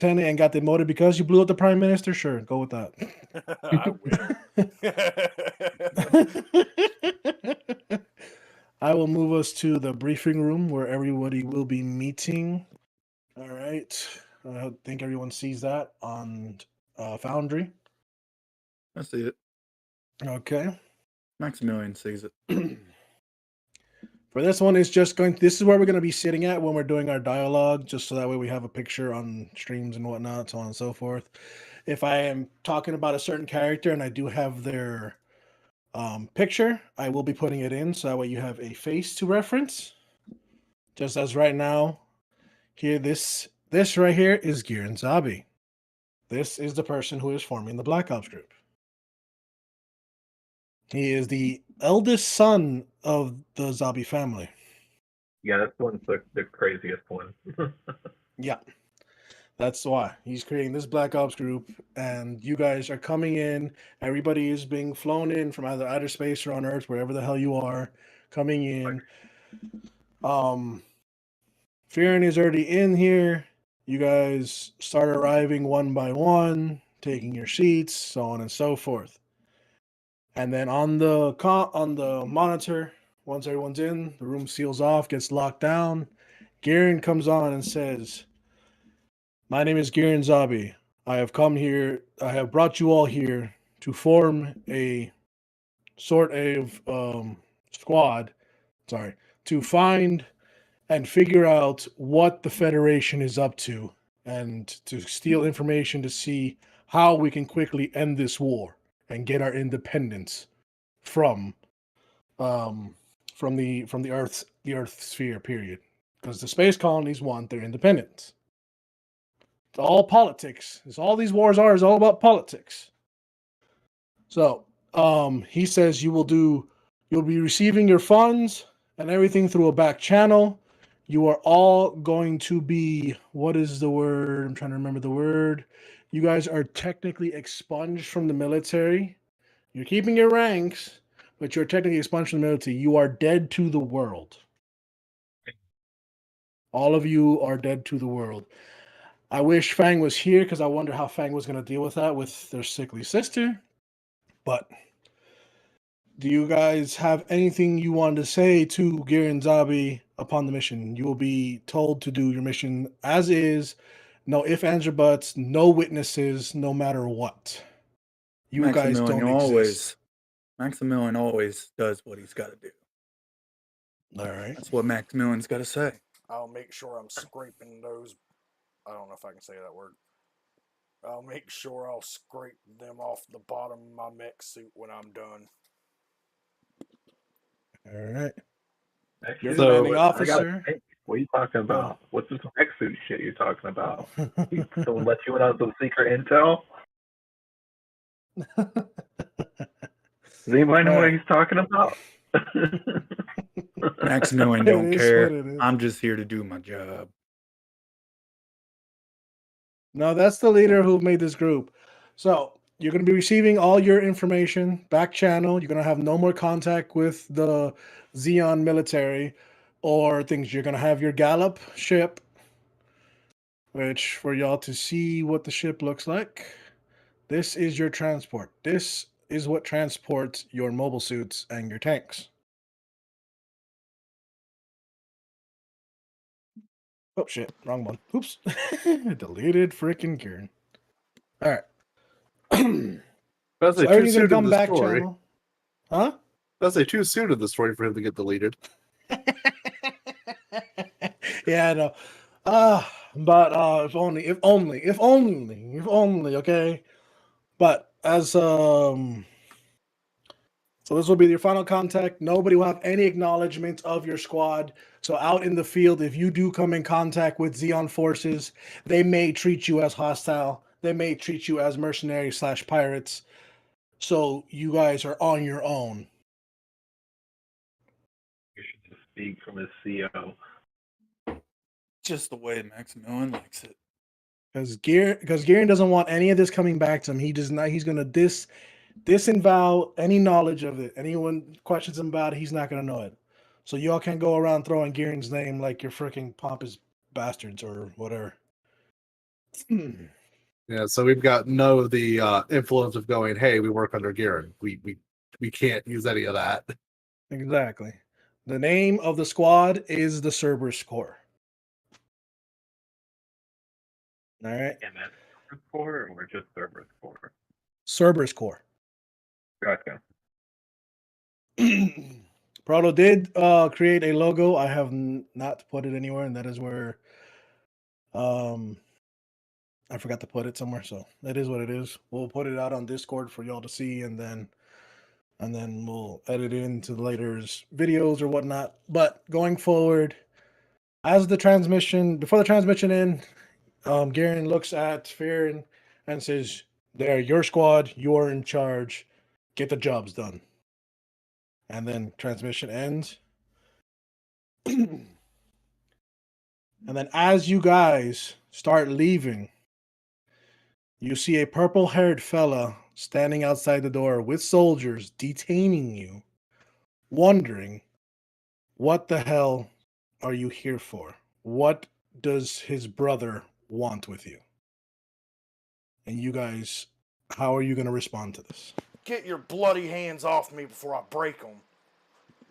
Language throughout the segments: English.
lieutenant and got demoted because you blew up the prime minister? Sure, go with that. I win. I will move us to the briefing room where everybody will be meeting. All right. I think everyone sees that on Foundry. I see it. Okay. Maximilian sees it. For this one, this is where we're going to be sitting at when we're doing our dialogue, just so that way we have a picture on streams and whatnot, so on and so forth. If I am talking about a certain character and I do have their picture, I will be putting it in, so that way you have a face to reference. Just as right now, here, this right here is Giran Zabi. This is the person who is forming the Black Ops group. He is the eldest son of the Zabi family. Yeah, that's one's the craziest one. Yeah. That's why he's creating this Black Ops group, and you guys are coming in. Everybody is being flown in from either outer space or on Earth, wherever the hell you are, coming in. Fearon is already in here. You guys start arriving one by one, taking your seats, so on and so forth. And then on the monitor, once everyone's in, the room seals off, gets locked down. Garen comes on and says, "My name is Giran Zabi. I have brought you all here to form a sort of squad, to find and figure out what the Federation is up to and to steal information to see how we can quickly end this war and get our independence from the Earth sphere, period. Because the space colonies want their independence. It's all politics. It's all these wars are is all about politics. So, he says you'll be receiving your funds and everything through a back channel. You are all going to be, what is the word? I'm trying to remember the word. You guys are technically expunged from the military. You're keeping your ranks, but you're technically expunged from the military. You are dead to the world. All of you are dead to the world. I wish Fang was here because I wonder how Fang was going to deal with that with their sickly sister. But do you guys have anything you want to say to Giran Zabi upon the mission? You will be told to do your mission as is. No ifs, ands, or buts. No witnesses, no matter what. You guys don't exist. Maximilian always does what he's got to do. All right. That's what Maximilian's got to say. I'll make sure I'm scraping those. I don't know if I can say that word. I'll make sure I'll scrape them off the bottom of my mech suit when I'm done. All right. Actually, Your commanding officer. What are you talking about? What's this mech suit shit you're talking about? Someone let you in on some secret intel? Does anybody know what he's talking about? Maximilian don't care. I'm just here to do my job. No, that's the leader who made this group. So you're going to be receiving all your information back channel. You're going to have no more contact with the Zeon military or things. You're going to have your Gallop ship, which for y'all to see what the ship looks like. This is your transport. This is what transports your mobile suits and your tanks. Oh shit, wrong one. Oops. Deleted freaking Kieran. All right. That's So everything's gonna come back channel. Huh? That's too soon of the story for him to get deleted. Yeah, I know. But if only, okay. But as so this will be your final contact. Nobody will have any acknowledgement of your squad. So out in the field, if you do come in contact with Zeon forces, they may treat you as hostile. They may treat you as mercenaries / pirates. So you guys are on your own. You should just speak from his CO. Just the way Maximilian likes it. Because Garen doesn't want any of this coming back to him. He does not. He's going to disavow any knowledge of it. Anyone questions him about it, he's not going to know it. So y'all can't go around throwing Garen's name like you're freaking pompous bastards or whatever. Yeah, so we've got no the influence of going, hey, we work under Garen. We can't use any of that. Exactly. The name of the squad is the Cerberus Corps. All right. And that's Cerberus Core or just Cerberus Core? Cerberus Corps. Gotcha. Proto did create a logo. I have not put it anywhere, and that is where I forgot to put it somewhere. So that is what it is. We'll put it out on Discord for y'all to see, and then we'll edit it into later's videos or whatnot. But going forward, as the transmission before the transmission in, Garen looks at Farron and says, "They're your squad. You are in charge. Get the jobs done." And then transmission ends. And then as you guys start leaving, you see a purple-haired fella standing outside the door with soldiers detaining you, wondering, what the hell are you here for? What does his brother want with you? And you guys, how are you going to respond to this? Get your bloody hands off me before I break them.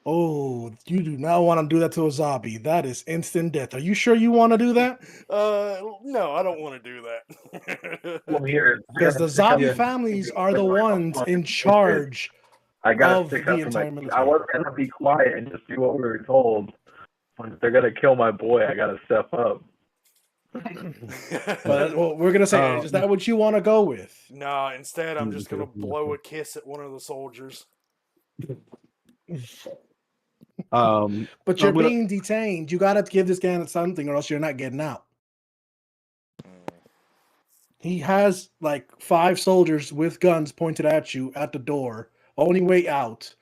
Oh, you do not want to do that to a zombie. That is instant death. Are you sure you want to do that? No, I don't want to do that. Well, here, Because the zombie yeah, families yeah, are the right ones on. in charge I gotta of stick the up for entire I military. was gonna be quiet and just do what we were told. When they're gonna kill my boy, I gotta step up. But well, we're gonna say, is that what you want to go with? Nah, instead I'm just gonna blow a kiss at one of the soldiers. But you're being detained. You gotta give this guy something, or else you're not getting out. He has like 5 soldiers with guns pointed at you at the door, only way out,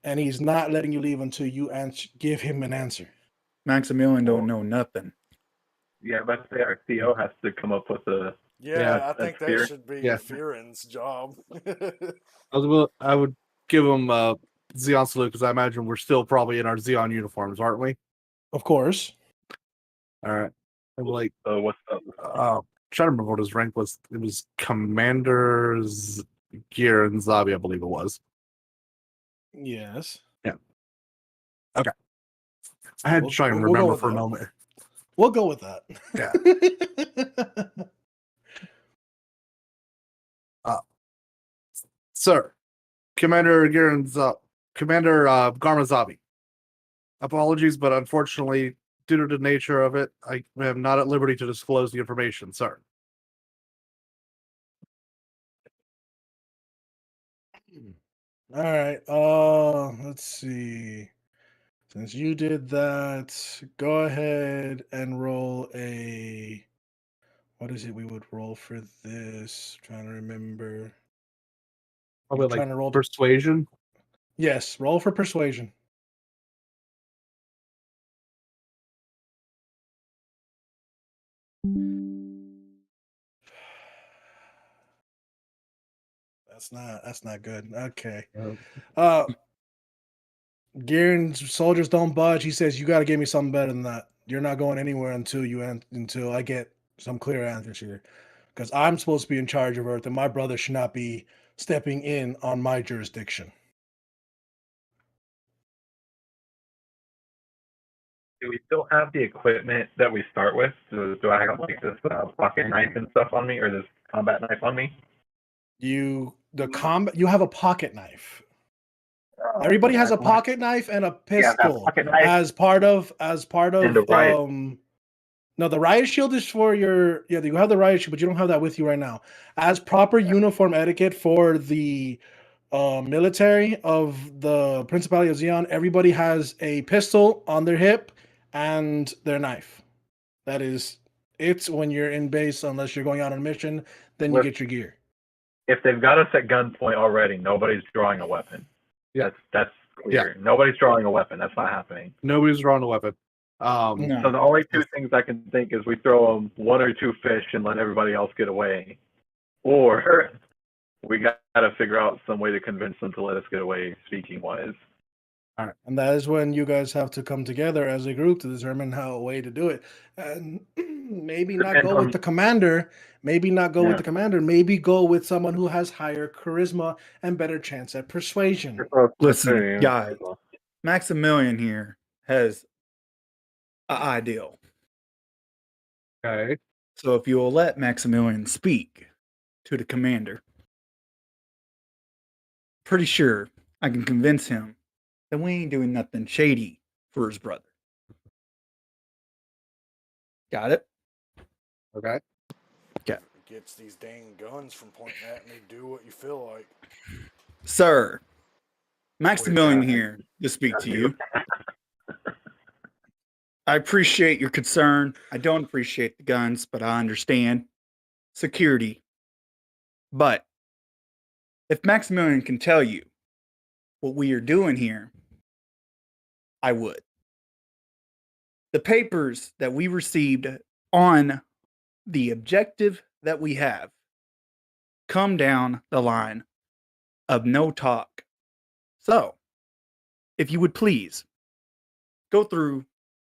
and he's not letting you leave until you give him an answer. Maximilian don't know nothing. Yeah, but say our CO has to come up with a. Yeah, I think that fear. should be Yeah. Fearon's job. I would give him Zeon salute because I imagine we're still probably in our Zeon uniforms, aren't we? Of course. All right. I'm like, What's up? trying to remember what his rank was. It was Commander Gear and Zabi, I believe it was. Yes. Yeah. Okay. I had to try and we'll go remember with for a that. moment. We'll go with that. Yeah. Sir, Commander Commander Garmazabi. Apologies, but unfortunately, due to the nature of it, I am not at liberty to disclose the information, sir. All right. Let's see. Since you did that, go ahead and roll a. What is it we would roll for this? Trying to remember. Probably Trying like to roll persuasion. Yes, roll for persuasion. That's not good. Okay. Garen's soldiers don't budge. He says, "You got to give me something better than that. You're not going anywhere until I get some clear answers here, because I'm supposed to be in charge of Earth, and my brother should not be stepping in on my jurisdiction." Do we still have the equipment that we start with? Do I have like this pocket knife and stuff on me, or this combat knife on me? You have a pocket knife. Everybody has a pocket knife and a pistol pocket knife. as part of And the riot. No, the riot shield is for your you have the riot shield, but you don't have that with you right now. As proper uniform etiquette for the military of the Principality of Zeon, everybody has a pistol on their hip and their knife. That is it's when you're in base, unless you're going out on a mission, then you get your gear. If they've got us at gunpoint already, nobody's drawing a weapon. Yeah. That's clear. Yeah. Nobody's drawing a weapon. That's not happening. Nobody's drawing a weapon. No. So the only 2 things I can think is we throw them 1 or 2 fish and let everybody else get away, or we got to figure out some way to convince them to let us get away. Speaking wise, Alright. And that is when you guys have to come together as a group to determine how a way to do it. And maybe not Depends go with on- the commander. Maybe not go with the commander. Maybe go with someone who has higher charisma and better chance at persuasion. Listen, guys, Maximilian here has an ideal. Okay. So if you'll let Maximilian speak to the commander, pretty sure I can convince him that we ain't doing nothing shady for his brother. Got it? Okay. Gets these dang guns from pointing at me. Do what you feel like. Sir, Maximilian God. here to speak to you. I appreciate your concern. I don't appreciate the guns, but I understand security. But if Maximilian can tell you what we are doing here, I would. The papers that we received on the objective that we have come down the line of no talk. So, if you would please go through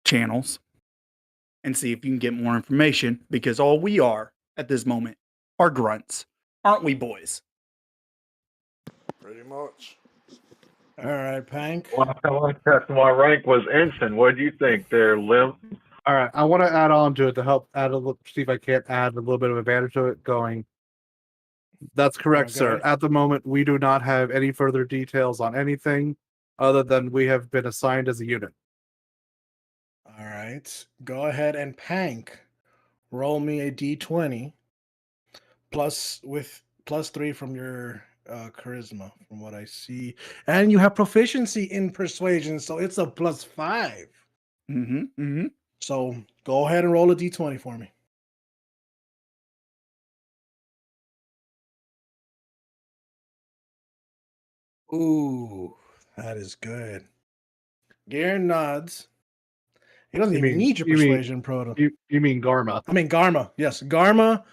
channels and see if you can get more information, because all we are at this moment are grunts. Aren't we, boys? Pretty much. All right, Pank. Last time I checked, my rank was ensign. What do you think there, Lim? All right. I want to add on to it to help add a little, see if I can't add a little bit of advantage to it. Going. That's correct, sir. Okay. At the moment, we do not have any further details on anything other than we have been assigned as a unit. All right. Go ahead and Pank. Roll me a d20 plus 3 from your charisma, from what I see. And you have proficiency in persuasion, so it's a +5. Mm-hmm. Mm-hmm. So go ahead and roll a d20 for me. Ooh, that is good. Garen nods. He doesn't even need your persuasion proto. You mean Garma? I mean Garma. Yes, Garma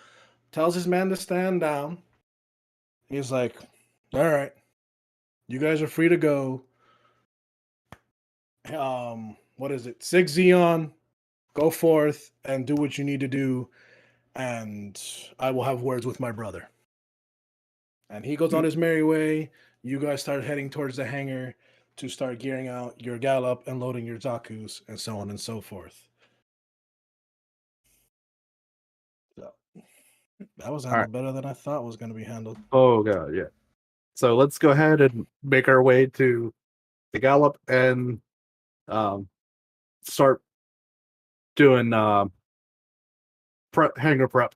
tells his man to stand down. He's like, "All right, you guys are free to go. What is it? 6 Zeon, go forth and do what you need to do, and I will have words with my brother." And he goes on his merry way. You guys start heading towards the hangar to start gearing out your gallop and loading your Zakus and so on and so forth. So that was handled better than I thought was going to be handled. Oh god, yeah. So let's go ahead and make our way to the gallop and start doing hangar prep.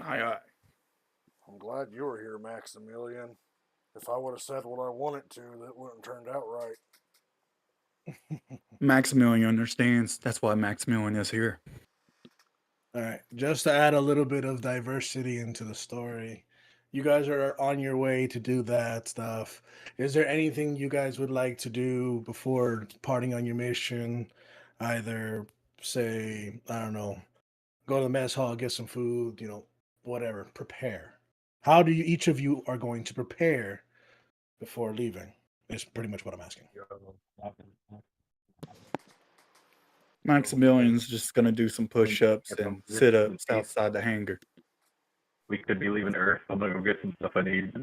Aye. I'm glad you were here, Maximilian. If I would have said what I wanted to, that wouldn't have turned out right. Maximilian understands. That's why Maximilian is here. All right, just to add a little bit of diversity into the story, you guys are on your way to do that stuff. Is there anything you guys would like to do before parting on your mission? Either say, I don't know, go to the mess hall, get some food, whatever, prepare. How do you, each of you are going to prepare before leaving? Is pretty much what I'm asking. Maximilian's just gonna do some push-ups and sit-ups outside the hangar. We could be leaving Earth. I'm gonna go get some stuff I need.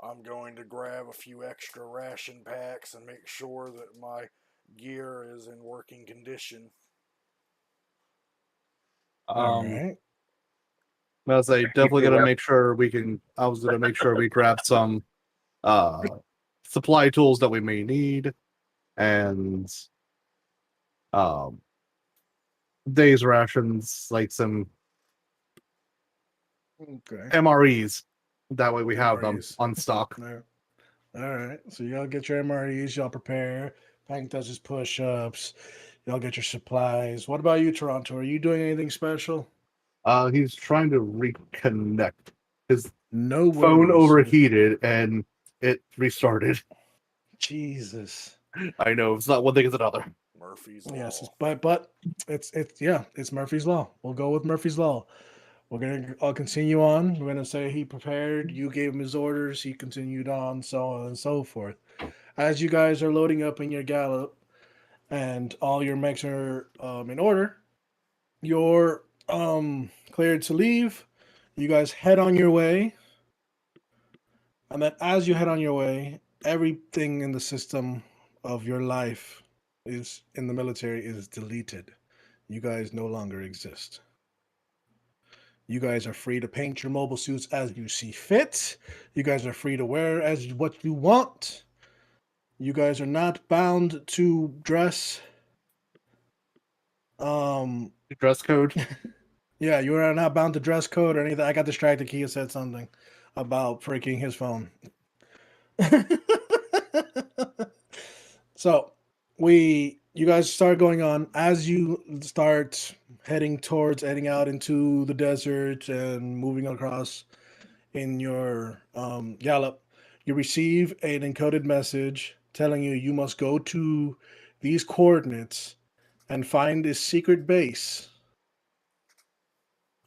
I'm going to grab a few extra ration packs and make sure that my gear is in working condition. All right. I was like, definitely gonna make sure we can. I was gonna make sure we grab some supply tools that we may need, and days rations, like some Okay. MREs. That way we have them MREs. on stock. All right. So y'all get your MREs, y'all prepare. Pank does his push-ups. Y'all get your supplies. What about you, Toronto? Are you doing anything special? He's trying to reconnect. His No phone worries. overheated and it restarted. Jesus. I know it's not one thing; it's another. Murphy's Law. Yes, but it's Murphy's Law. We'll go with Murphy's Law. I'll continue on. We're gonna say he prepared. You gave him his orders. He continued on, so on and so forth. As you guys are loading up in your gallop, and all your mechs are in order, you're cleared to leave. You guys head on your way, and then as you head on your way, everything in the system of your life is in the military is deleted. You guys no longer exist. You guys are free to paint your mobile suits as you see fit. You guys are free to wear as what you want. You guys are not bound to dress. Dress code. Yeah, you are not bound to dress code or anything. I got distracted. Kia said something about freaking his phone. So you guys start going on as you start heading out into the desert and moving across in your gallop. You receive an encoded message telling you must go to these coordinates and find this secret base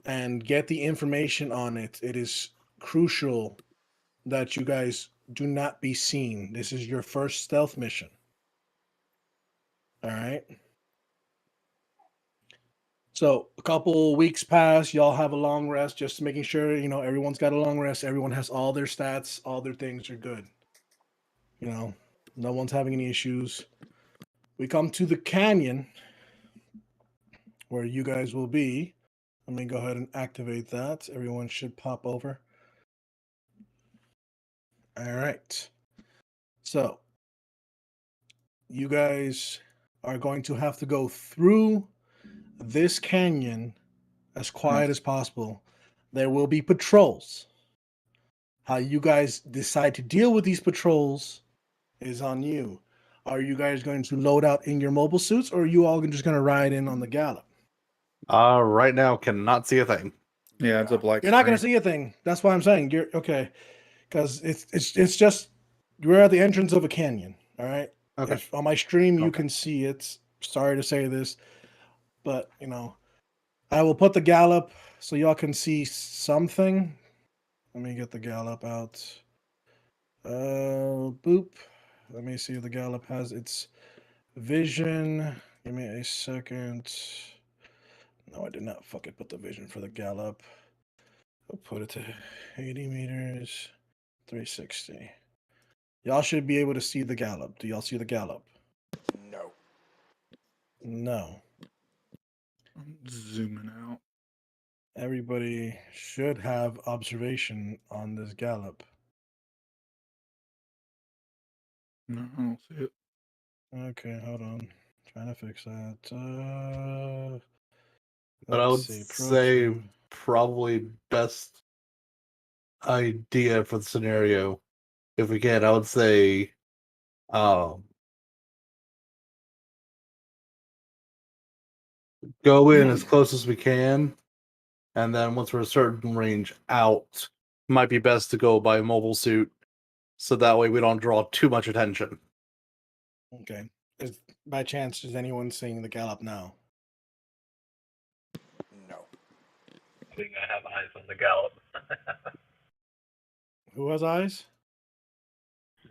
and get the information on it. It is crucial that you guys do not be seen. This is your first stealth mission. All right. So a couple weeks pass. Y'all have a long rest, just making sure everyone's got a long rest. Everyone has all their stats, all their things are good. No one's having any issues. We come to the canyon where you guys will be. Let me go ahead and activate that. Everyone should pop over. All right. So you guys are going to have to go through this canyon as quiet as possible. There will be patrols. How you guys decide to deal with these patrols is on you. Are you guys going to load out in your mobile suits, or are you all just going to ride in on the gallop? Right now cannot see a thing. Yeah, it's a black You're not going to screen. see a thing. That's why I'm saying you're okay, because it's just we're at the entrance of a canyon. All right. Okay. If on my stream you Okay. can see it. Sorry to say this, but I will put the gallop so y'all can see something. Let me get the gallop out. Boop. Let me see if the gallop has its vision. Give me a second. No, I did not fucking put the vision for the gallop. I'll put it to 80 meters, 360. Y'all should be able to see the gallop. Do y'all see the gallop? No. No. I'm zooming out. Everybody should have observation on this gallop. No, I don't see it. Okay, hold on. Trying to fix that. But I Let's would see. say Pro probably best idea for the scenario, if we can, I would say go in as close as we can, and then once we're a certain range out, might be best to go by mobile suit, so that way we don't draw too much attention. Okay. By chance, is anyone seeing the gallop now? No. I think I have eyes on the gallop. Who has eyes?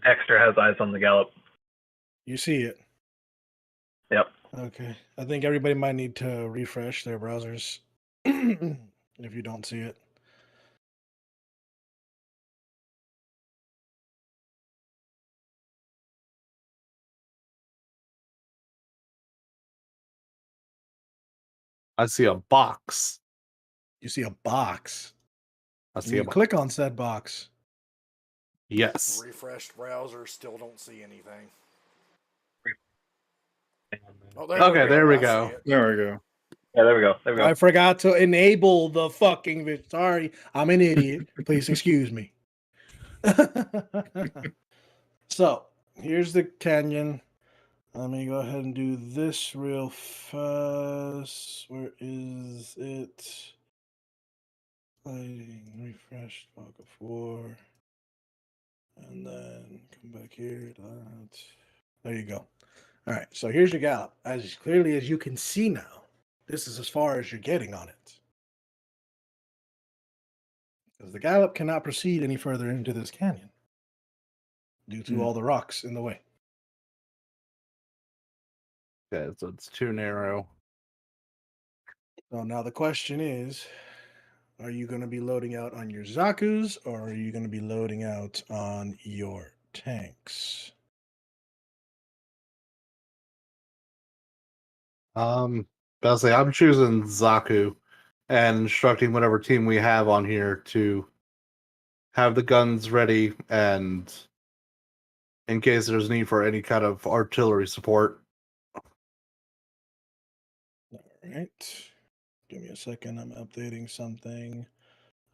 Dexter has eyes on the gallop. You see it. Yep. Okay. I think everybody might need to refresh their browsers if you don't see it. I see a box. You see a box. I And see a you box. click on said box. Yes. Refreshed browser, still don't see anything. Oh, Okay, there we I see go. it. There we go. Yeah, there we go. There we go. I forgot to enable the fucking Sorry, I'm an idiot. Please excuse me. So, here's the canyon. Let me go ahead and do this real fast. Where is it? Lighting, refresh, log of 4. And then come back here. There you go. All right, so here's your gallop. As clearly as you can see now, this is as far as you're getting on it. because the gallop cannot proceed any further into this canyon due to Hmm. all the rocks in the way. Okay, so it's too narrow. So now the question is, are you going to be loading out on your Zakus or are you going to be loading out on your tanks? Basically, I'm choosing Zaku and instructing whatever team we have on here to have the guns ready and in case there's need for any kind of artillery support. All right. Give me a second. I'm updating something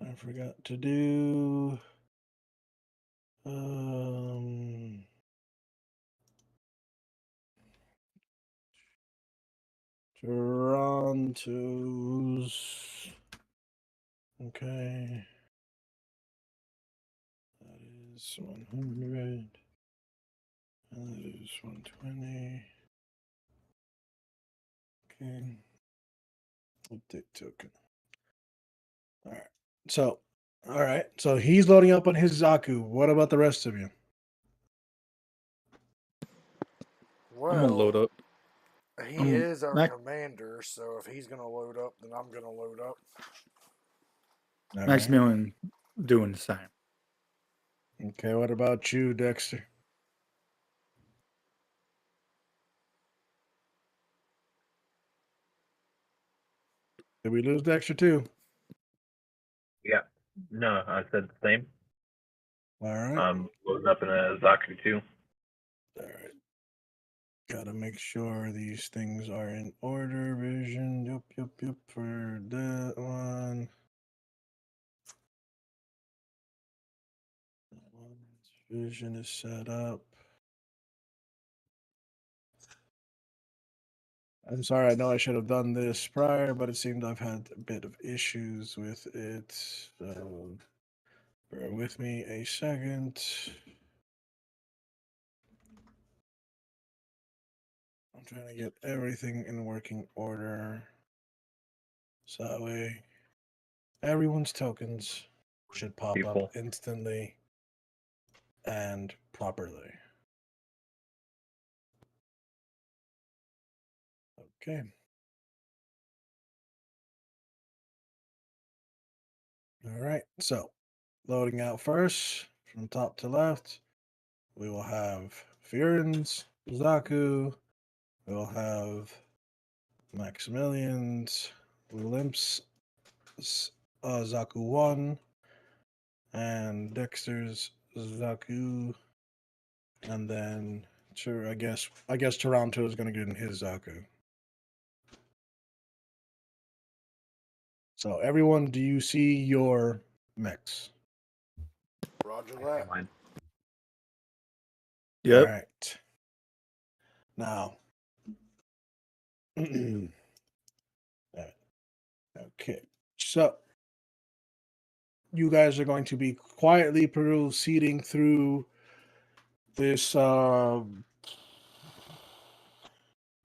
I forgot to do. Toronto's. Okay. That is 100. And that is 120. Okay. Update token. All right. So, all right. So he's loading up on his Zaku. What about the rest of you? I'm gonna load Well, up. he is our Mac- commander, so if he's gonna load up, then I'm gonna load up. All right. Maximilian doing the same. Okay. What about you, Dexter? Did we lose Dexter too? Yeah. No, I said the same. All right. Loading up in a Zaku too. All right. Gotta make sure these things are in order. Vision. Yep. For that one. Vision is set up. I'm sorry, I know I should have done this prior, but it seemed I've had a bit of issues with it. So bear with me a second. I'm trying to get everything in working order. So that way everyone's tokens should pop People. up instantly and properly. Okay. All right. So loading out first from top to left, we will have Furin's, Zaku, we'll have Maximilian's, Limp's, Zaku 1, and Dexter's Zaku, and then I guess Toronto is going to get in his Zaku. So everyone, do you see your mix? Roger that. Mine. Yep. All right. Now, okay. So you guys are going to be quietly proceeding through this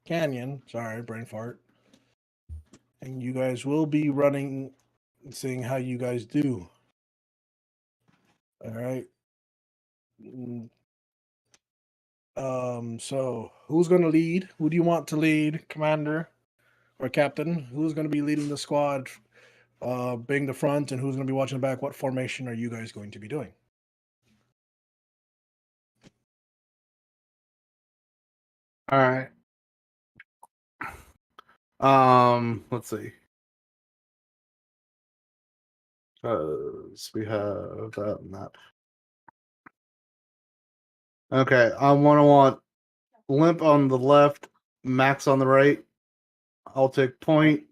canyon. Sorry, brain fart. And you guys will be running, seeing how you guys do. All right. So who's going to lead? Who do you want to lead, Commander or Captain? Who's going to be leading the squad, being the front, and who's going to be watching the back? What formation are you guys going to be doing? All right. Let's see. We have that and that. Okay, I want Limp on the left, Max on the right. I'll take point.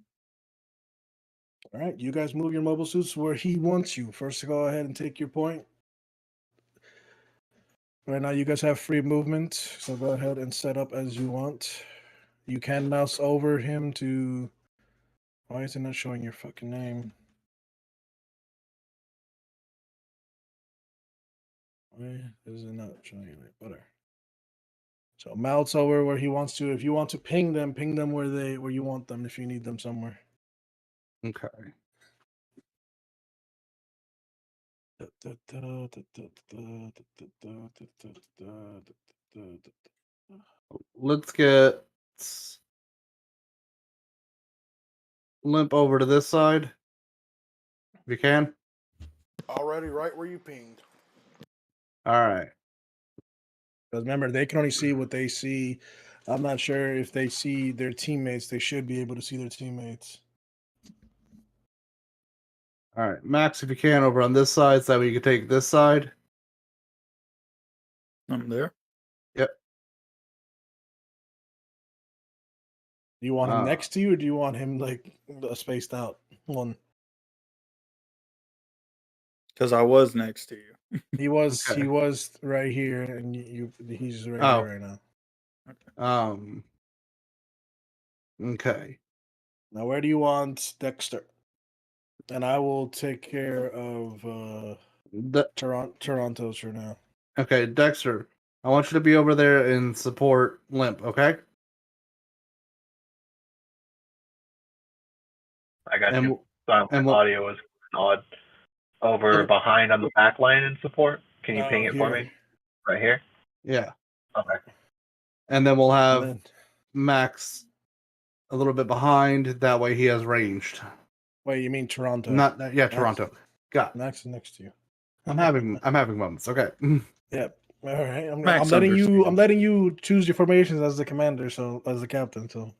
All right, you guys move your mobile suits where he wants you. First, go ahead and take your point. Right now, you guys have free movement, so go ahead and set up as you want. You can mouse over him to. Why is it not showing your fucking name? Why is it not showing your name? Whatever. So mouse over where he wants to. If you want to ping them where you want them. If you need them somewhere. Okay. Let's get Limp over to this side. If you can. Already right where you pinged. All right. Because remember, they can only see what they see. I'm not sure if they see their teammates. They should be able to see their teammates. All right. Max, if you can, over on this side, so that way you can take this side. I'm there. Yep. Do you want him next to you, or do you want him like spaced out one? Because I was next to you. He was Okay. right here, and he's right Oh. here right now. Okay. Now, where do you want Dexter? And I will take care of Toronto's for now. Okay, Dexter, I want you to be over there and support Limp, okay? I got And you. So my and we'll- audio was odd. Over Okay. behind on the back line in support. Can you No, ping it for here. me? Right here? Yeah. Okay. And then we'll have And then, Max a little bit behind. That way he has ranged. wait, you mean Toronto? Yeah, Toronto. Got. Max is next to you. I'm having moments. Okay. Yep. All right. I'm Max letting you. I'm understands. letting you choose your formations as the commander, so as the captain. So.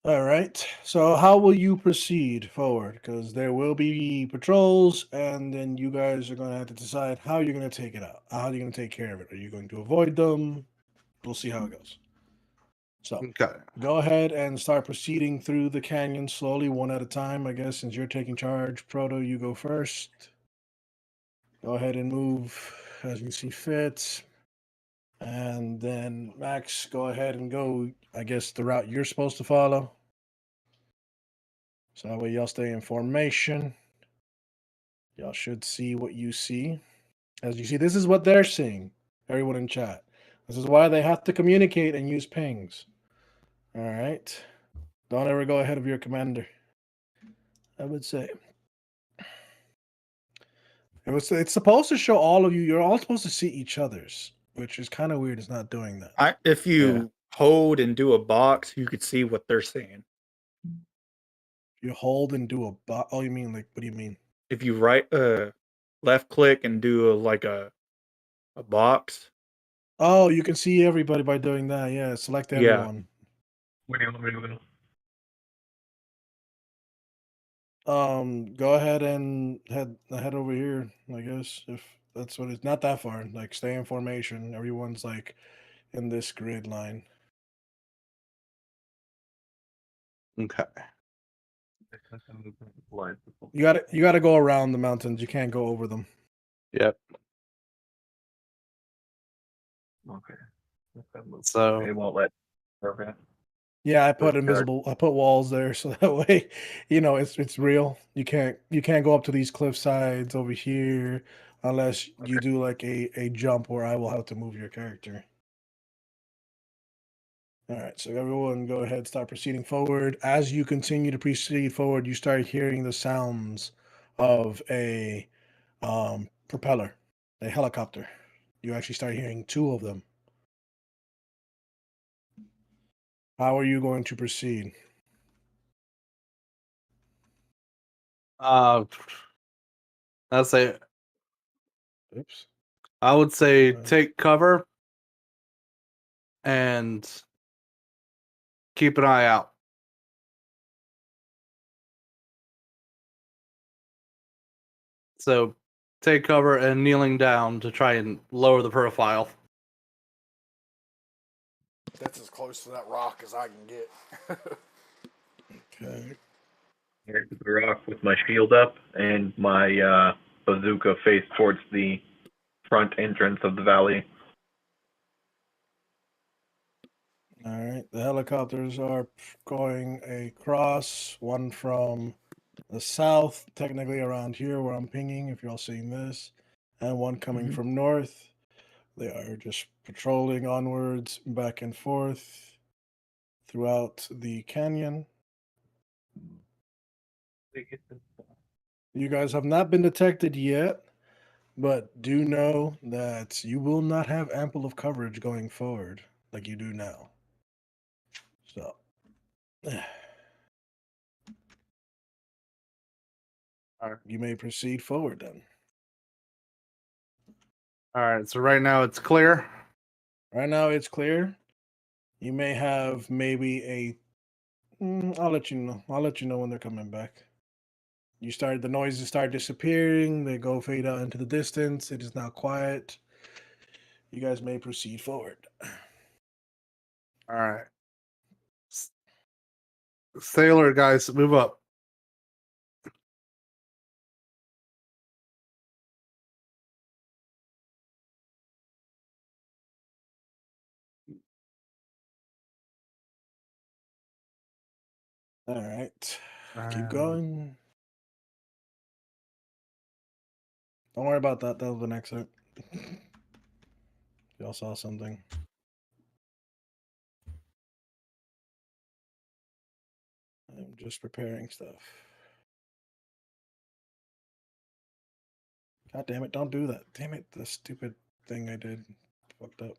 All right. So how will you proceed forward? Because there will be patrols, and then you guys are going to have to decide how you're going to take it out. How are you going to take care of it? Are you going to avoid them? We'll see how it goes. So Okay. go ahead and start proceeding through the canyon slowly, one at a time. I guess since you're taking charge, Proto, you go first. Go ahead and move as you see fit. And then Max, go ahead and go, I guess, the route you're supposed to follow. So that way y'all stay in formation. Y'all should see what you see. As you see, this is what they're seeing, everyone in chat. This is why they have to communicate and use pings. All right. Don't ever go ahead of your commander, I would say. It's supposed to show all of you. You're all supposed to see each other's, which is kind of weird. It's not doing that. If you hold and do a box, you could see what they're seeing. You hold and do a box. Oh, you mean like? What do you mean? If you left click and do a box. Oh, you can see everybody by doing that. Yeah, select Yeah. everyone. What do you want me to do? Go ahead and head over here. I guess if that's what it's not that far. Like stay in formation. Everyone's like in this grid line. Okay. You gotta go around the mountains. You can't go over them. Yep. Okay. So It won't let. Okay. Yeah, I put That's good. I put walls there so that way, it's real. You can't go up to these cliff sides over here unless you do like a jump where I will have to move your character. All right, so everyone go ahead, start proceeding forward. As you continue to proceed forward, you start hearing the sounds of a propeller, a helicopter. You actually start hearing two of them. How are you going to proceed? I'd say Oops. I would say Uh, take cover and keep an eye out. So take cover and kneeling down to try and lower the profile. That's as close to that rock as I can get. Okay. Here to the rock with my shield up and my bazooka face towards the front entrance of the valley. All right. The helicopters are going across, one from the south, technically around here where I'm pinging, if you're all seeing this, and one coming Mhm. from north. They are just patrolling onwards, back and forth throughout the canyon. You guys have not been detected yet, but do know that you will not have ample of coverage going forward like you do now. So, Alright. you may proceed forward then. All right. So right now it's clear. Right now it's clear. You may have maybe I'll let you know. I'll let you know when they're coming back. The noises start disappearing. They go fade out into the distance. It is now quiet. You guys may proceed forward. All right. Sailor guys, move up. All right. Keep And- going. Don't worry about that. That was an exit. Y'all saw something. I'm just preparing stuff. God damn it, don't do that. Damn it, the stupid thing I did fucked up.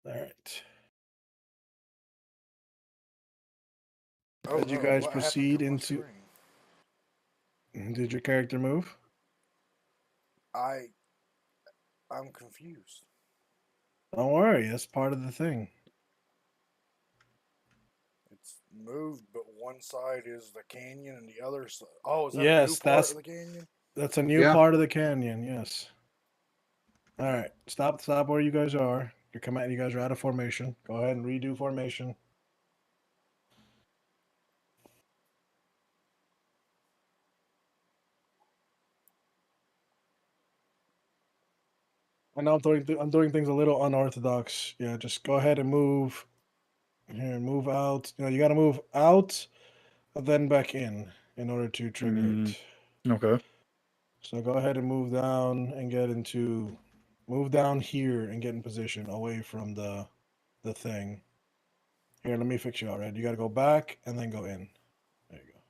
Alright. Oh, As you no, guys what happened to proceed my into. screen? Did your character move? I'm confused. Don't worry, that's part of the thing. It's moved, but one side is the canyon and the other side. Oh, is that a new Yes, part of the canyon? that's a new Yeah. part of the canyon, yes. Alright. Stop where you guys are. You guys are out of formation. Go ahead and redo formation. I know I'm doing things a little unorthodox. Yeah, just go ahead and move. Here, move out. You got to move out, then back in order to trigger it. Okay. So go ahead and move down and move down here and get in position away from the thing. Here, let me fix you all right. You got to go back and then go in. There you go.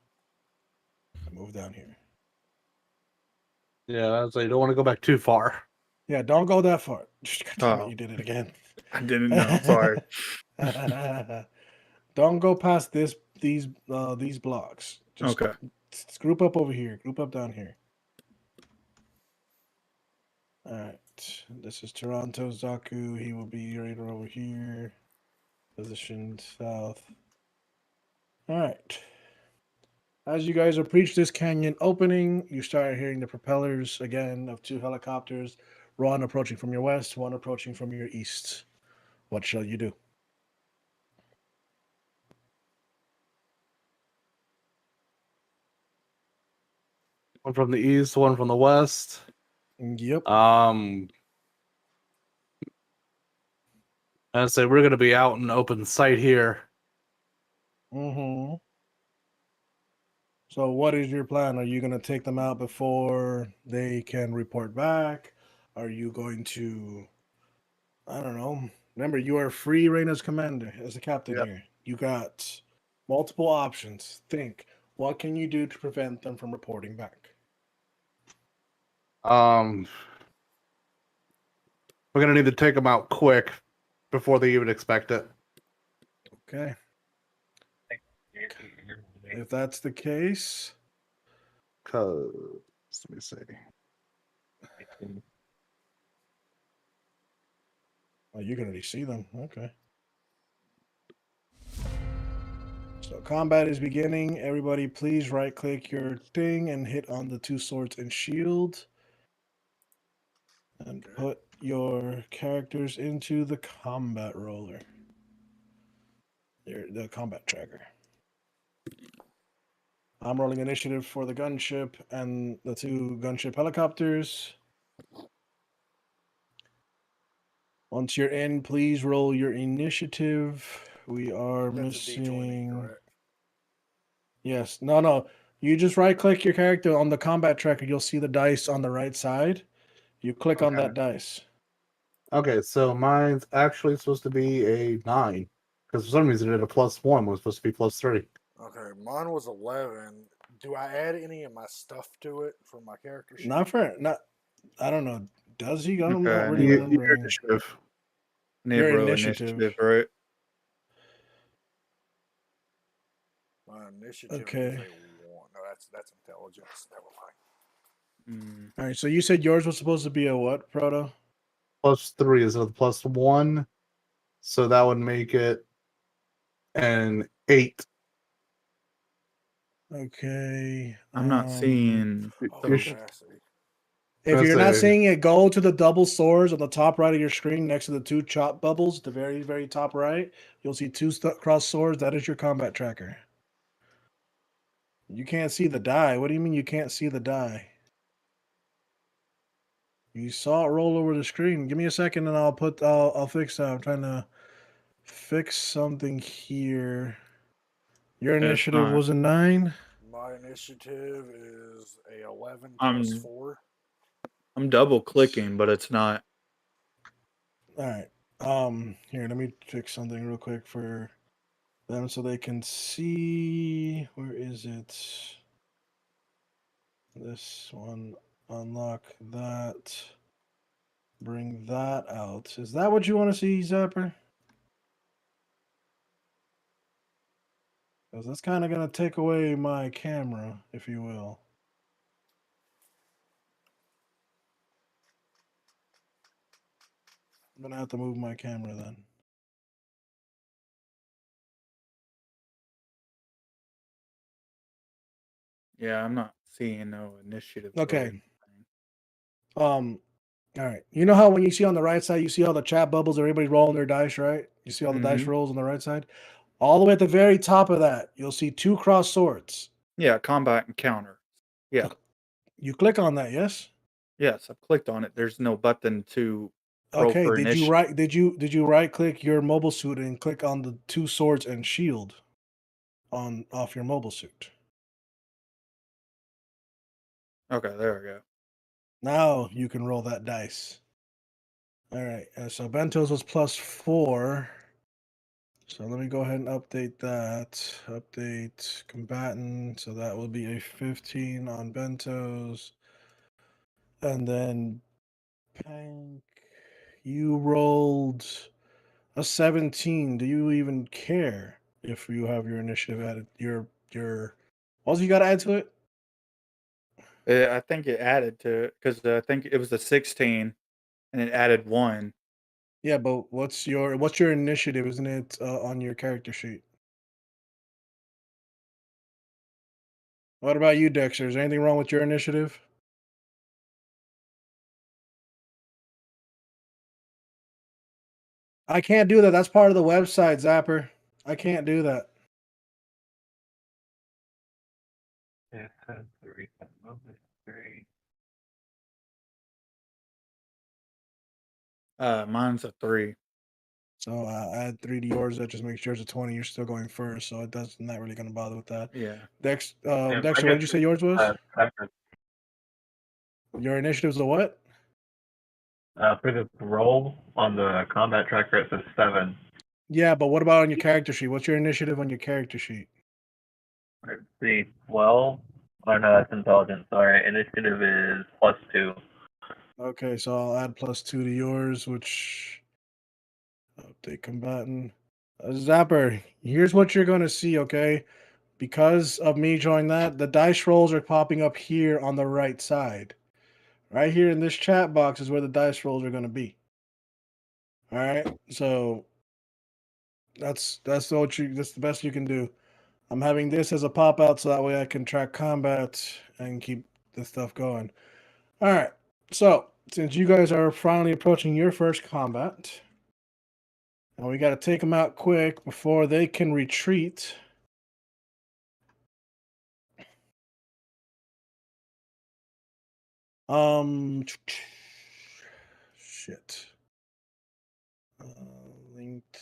And move down here. Yeah, so you don't want to go back too far. Yeah, don't go that far. God damn it, Oh. you did it again. I didn't know. Sorry. Don't go past these blocks. Just Okay. group up over here. Group up down here. All right. This is Toronto Zaku. He will be right over here. Positioned south. All right. As you guys approach this canyon opening, you start hearing the propellers again of two helicopters. One approaching from your west, one approaching from your east. What shall you do? One from the east, one from the west. Yep. I'd say we're gonna be out in open sight here. Mm-hmm. So what is your plan? Are you going to take them out before they can report back? Are you going to, I don't know. Remember, you are free reign as commander, as the captain Yep. here. You got multiple options. Think, what can you do to prevent them from reporting back? We're gonna need to take them out quick before they even expect it. Okay. If that's the case, Cause let me see. oh, you can already see them. Okay. So combat is beginning. Everybody, please right click your thing and hit on the two swords and shield. And put your characters into the combat roller. The combat tracker. I'm rolling initiative for the gunship and the two gunship helicopters. Once you're in, please roll your initiative. We are That's a D20, missing. correct? Yes. No. You just right click your character on the combat tracker. You'll see the dice on the right side. You click on Okay. that dice. Okay, so mine's actually supposed to be a 9. Because for some reason it had a +1 was supposed to be +3. Okay, mine was 11. Do I add any of my stuff to it for my character sheet? Not. I don't know. Does he? I'm not Okay, really Your remembering. initiative. Need Your roll initiative. right? My initiative is Okay. a 1. No, that's intelligence. Never mind. Mm, All right. So you said yours was supposed to be a what, Proto? +3 is a +1. So that would make it an 8. Okay. I'm not seeing. Oh, You're The, sh- capacity. If gonna you're not say- seeing it, go to the double swords on the top right of your screen next to the 2 chop bubbles, the very, very top right. You'll see 2 cross swords. That is your combat tracker. You can't see the die. What do you mean you can't see the die? You saw it roll over the screen. Give me a second and I'll fix that. I'm trying to fix something here. Your it's initiative not. was a 9. My initiative is a 11 plus I'm 4. I'm double clicking, but it's not. All right. Here, let me fix something real quick for them so they can see. Where is it? This one. Unlock that. Bring that out. Is that what you want to see, Zapper? Because that's kind of going to take away my camera, if you will. I'm going to have to move my camera then. Yeah, I'm not seeing no initiative. Okay. or anything. All right. You know how when you see on the right side, you see all the chat bubbles, everybody's rolling their dice, right? You see all the dice Mhm. rolls on the right side? All the way at the very top of that, you'll see 2 cross swords. Yeah, combat encounter. Yeah. You click on that, yes? Yes, I've clicked on it. There's no button to roll Okay, for initiative. did you right click your mobile suit and click on the 2 swords and shield on off your mobile suit? Okay, there we go. Now you can roll that dice. All right. So Bento's was +4. So let me go ahead and update that. Update combatant. So that will be a 15 on Bento's. And then Pank, you rolled a 17. Do you even care if you have your initiative added? Your what else you got to add to it? I think it added to it because I think it was a 16 and it added 1. Yeah, but what's your initiative? Isn't it on your character sheet? What about you, Dexter? Is there anything wrong with your initiative? I can't do that. That's part of the website, Zapper. I can't do that. Yeah, 3, 3. Mine's a 3. So add 3 to yours. That just makes yours a 20. You're still going first, so it does not really going to bother with that. Yeah. And Dexter, what did you say yours was? after, Your initiative's a what? for the roll on the combat tracker, it says 7. Yeah, but what about on your character sheet? What's your initiative on your character sheet? Let's see. Well, oh no, that's intelligence. Sorry, initiative is +2. Okay, so I'll add +2 to yours, which update combatant. Zapper, here's what you're going to see, okay? Because of me showing that, the dice rolls are popping up here on the right side. Right here in this chat box is where the dice rolls are going to be. All right, so that's that's the best you can do. I'm having this as a pop out so that way I can track combat and keep the stuff going. All right, so since you guys are finally approaching your first combat, and we got to take them out quick before they can retreat. Shit. Linked.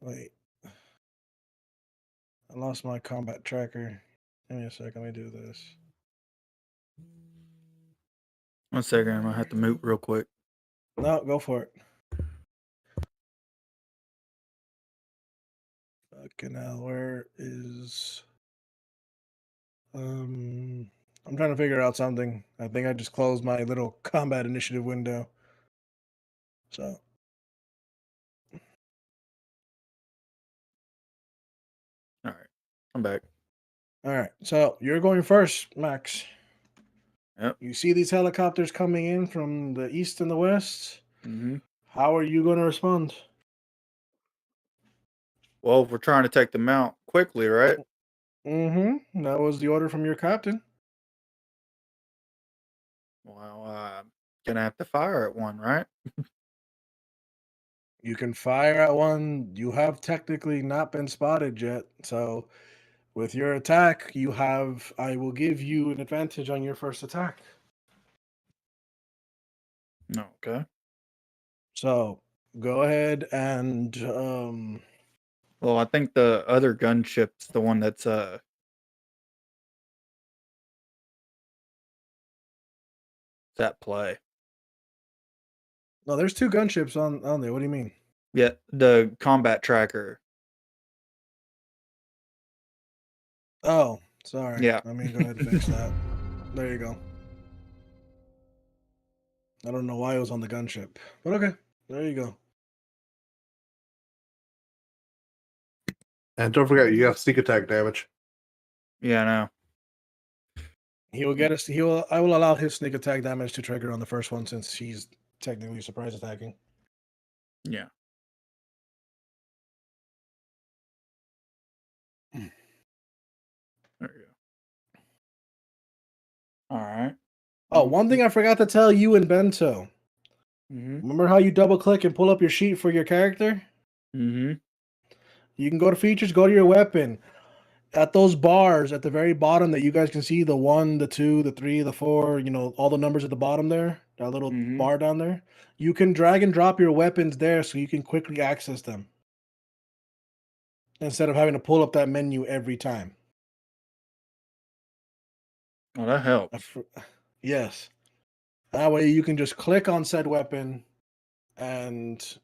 Wait. I lost my combat tracker. Give me a sec. Let me do this. 1 second, I'm gonna have to mute real quick. No, go for it. second now. Where is I'm trying to figure out something. I think I just closed my little combat initiative window. So All right, I'm back. all right. So you're going first, Max. Yep. You see these helicopters coming in from the east and the west. Mm-hmm. How are you going to respond? Well, we're trying to take them out quickly, right? Mm-hmm. That was the order from your captain. Well, gonna have to fire at one, right? You can fire at one. You have technically not been spotted yet. So with your attack, I will give you an advantage on your first attack. Okay. So go ahead and Well, I think the other gunship's the one that's at play. no, there's two gunships on there. What do you mean? Yeah, the combat tracker. Oh, sorry. Yeah. Let me go ahead and fix that. There you go. I don't know why it was on the gunship, but okay. There you go. And don't forget, you have sneak attack damage. Yeah, I know. He will get us. He will. I will allow his sneak attack damage to trigger on the first one since he's technically surprise attacking. Yeah. Hmm. There you go. All right. Oh, one thing I forgot to tell you and Bento. Mm-hmm. Remember how you double click and pull up your sheet for your character? Mm-hmm. You can go to features, go to your weapon. At those bars at the very bottom that you guys can see, the 1, the 2, the 3, the 4, all the numbers at the bottom there, that little Mhm. bar down there. You can drag and drop your weapons there so you can quickly access them instead of having to pull up that menu every time. Well, that helps. Yes. That way you can just click on said weapon and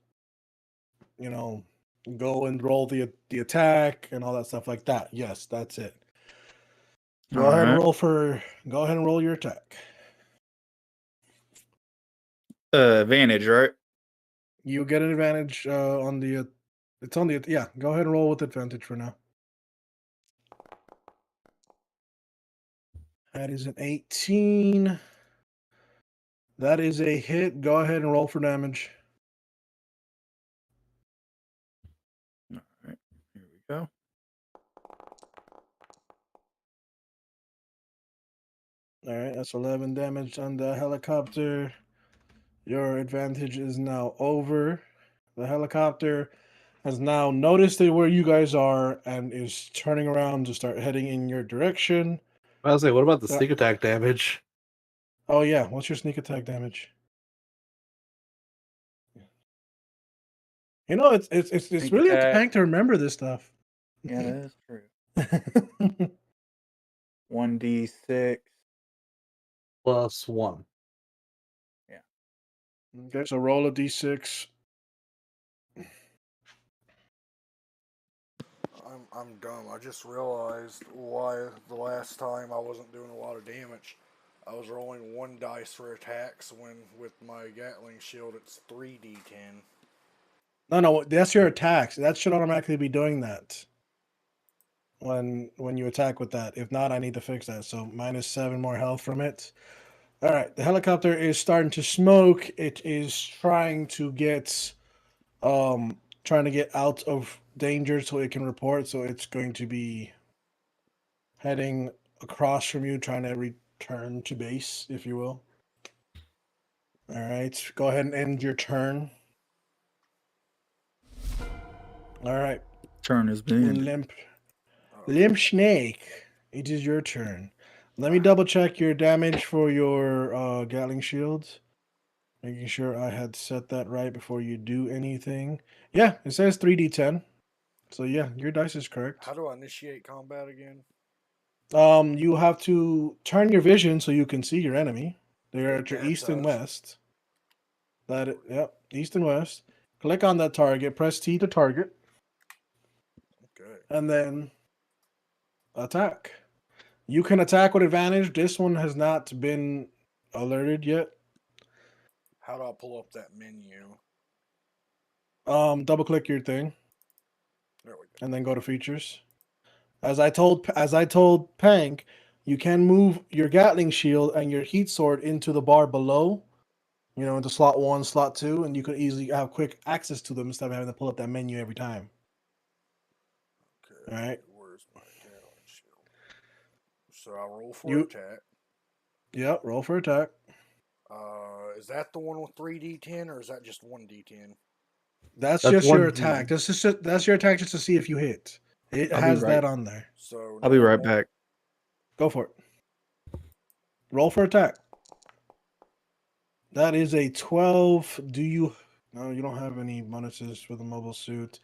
go and roll the attack and all that stuff like that. Yes, that's it. Go All ahead and right. go ahead and roll your attack. Advantage, right? You get an advantage on the it's on the yeah, go ahead and roll with advantage for now. That is an 18. That is a hit. Go ahead and roll for damage. All right. Here we go. All right, that's 11 damage on the helicopter. Your advantage is now over. The helicopter has now noticed where you guys are and is turning around to start heading in your direction. I was like, what about the Uh, sneak attack damage? Oh yeah, what's your sneak attack damage? It's Sneak really a attack. tank to remember this stuff. Yeah, that is true. 1d6. +1. Okay, so roll a d6. I'm dumb. I just realized why the last time I wasn't doing a lot of damage. I was rolling 1 dice for attacks when with my Gatling shield it's 3d10. No, that's your attacks. That should automatically be doing that when you attack with that. If not, I need to fix that. So -7 more health from it. All right, the helicopter is starting to smoke. It is trying to get out of danger so it can report. So it's going to be heading across from you, trying to return to base, if you will. All right, go ahead and end your turn. All right, Turn has been ended. Limp Snake, it is your turn. Let me double check your damage for your Gatling shields. Making sure I had set that right before you do anything. Yeah, it says 3d10. So yeah, your dice is correct. How do I initiate combat again? You have to turn your vision so you can see your enemy. They're at your That east and does. west. Yep, east and west. Click on that target. Press T to target. Okay. and then attack. You can attack with advantage. This one has not been alerted yet. How do I pull up that menu? Double click your thing There we go. and then go to features. As I told Pank, you can move your Gatling shield and your heat sword into the bar below. You know, into slot 1, slot 2, and you can easily have quick access to them instead of having to pull up that menu every time. Okay. All right. Where's my Gatling shield? So I roll for You- attack. Yep, roll for attack. Is that the one with 3d10 or is that just 1d10? That's That's just your one attack. D. That's your attack just to see if you hit. It I'll be has right. that on there. So I'll be right normal- back. Go for it. Roll for attack. That is a 12. Do you? No, you don't have any bonuses for the mobile suit.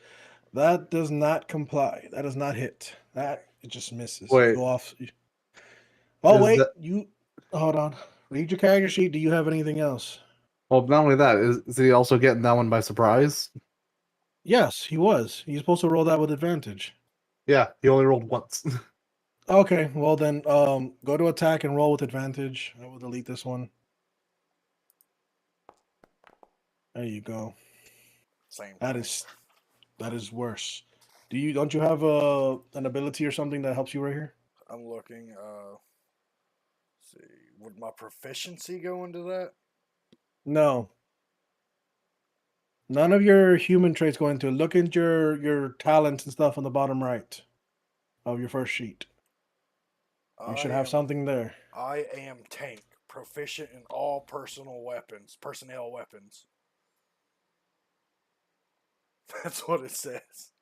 That does not comply. That does not hit. That it just misses. You Wait. go off. Oh Is wait, that- you hold on. Read your character sheet. Do you have anything else? Well, not only that, is he also getting that one by surprise? Yes, he was. He's supposed to roll that with advantage. Yeah, he only rolled once. Okay, well then, go to attack and roll with advantage. I will delete this one. There you go. Same That thing. is worse. Don't you have an ability or something that helps you right here? I'm looking. See, would my proficiency go into that? No. None of your human traits go into it. Look at your talents and stuff on the bottom right of your first sheet. You should have something there. I am tank, proficient in all personnel weapons. That's what it says.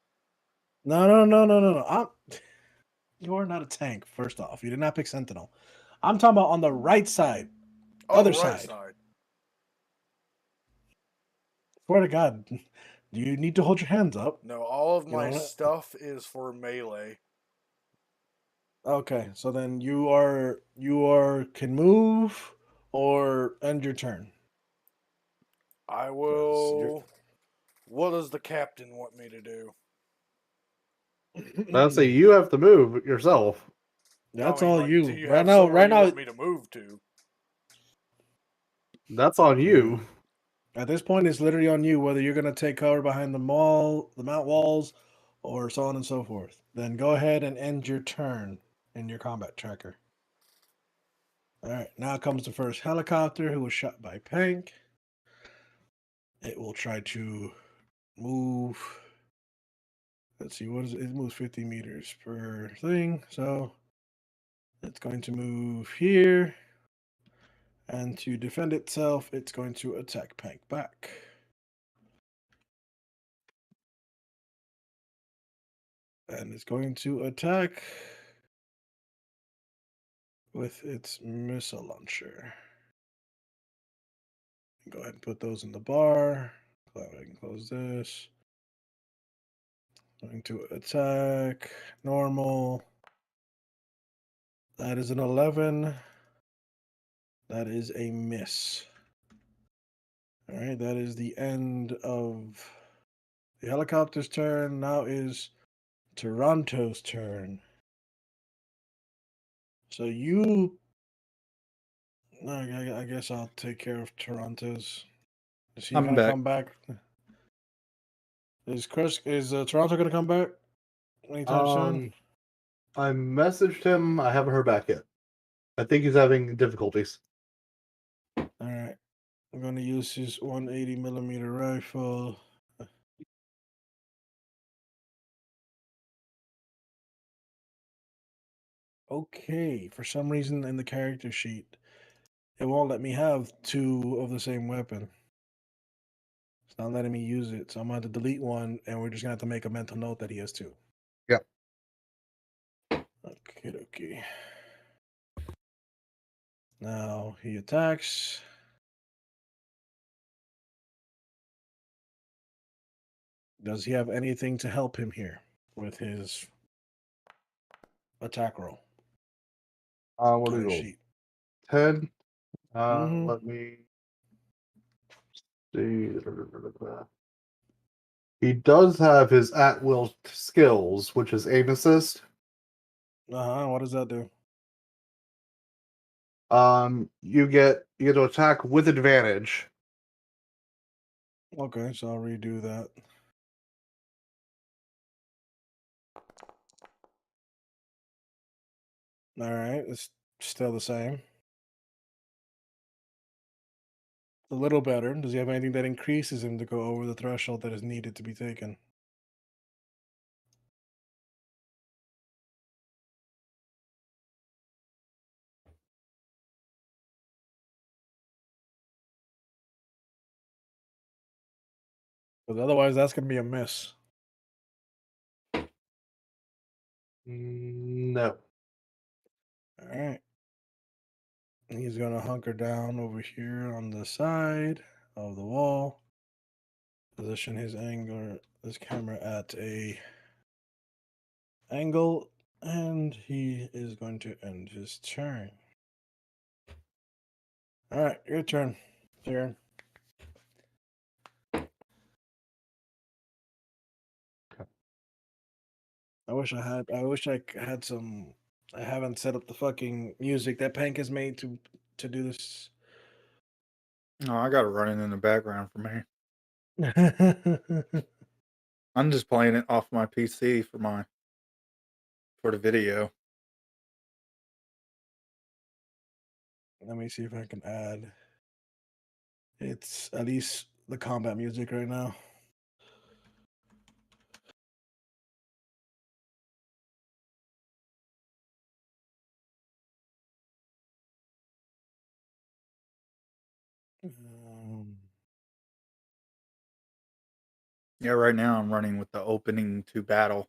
No. You are not a tank, first off. You did not pick Sentinel. I'm talking about on the right side. Oh, Other the right side. side. Swear to God. You need to hold your hands up. No, all of You my know what? stuff is for melee. Okay, so then you can move or end your turn. I 'Cause will. What does the captain want me to do? I'd say you have to move yourself. That's I mean, all like, you. Do you Right have now, somewhere right you now, want me to move to? That's on you. at this point, it's literally on you whether you're gonna take cover behind the mount walls, or so on and so forth. Then go ahead and end your turn in your combat tracker. All right, now comes the first helicopter who was shot by Pank. It will try to move. Let's see, what is it? It moves 50 meters per thing, so it's going to move here. And to defend itself, it's going to attack Pank back. And it's going to attack with its missile launcher. Go ahead and put those in the bar. Go ahead and close this. Going to attack normal. That is an 11. That is a miss. All right, that is the end of the helicopter's turn. Now is Toronto's turn. So I guess I'll take care of Toronto's. Is he I'm gonna back. come back? Is Toronto gonna come back anytime soon? I messaged him. I haven't heard back yet. I think he's having difficulties. All right, I'm gonna use his 180 millimeter rifle. Okay, for some reason in the character sheet, it won't let me have two of the same weapon. It's not letting me use it, so I'm gonna have to delete one, and we're just gonna have to make a mental note that he has two. Yeah. Okay. Now he attacks. Does he have anything to help him here with his attack roll? What on do you his roll? sheet? 10. Mhm. Let me see. He does have his at-will skills, which is aim assist. What does that do? You get to attack with advantage. Okay, so I'll redo that. All right, it's still the same. A little better. Does he have anything that increases him to go over the threshold that is needed to be taken? Because otherwise, that's going to be a miss. No. All right. He's going to hunker down over here on the side of the wall. Position his angle, this camera at a angle, and he is going to end his turn. All right, your turn, Sharon. I wish I had some. I haven't set up the fucking music that Pank has made to do this. No, I got it running in the background for me. I'm just playing it off my PC for the video. Let me see if I can add. It's at least the combat music right now. Yeah, right now I'm running with the opening to battle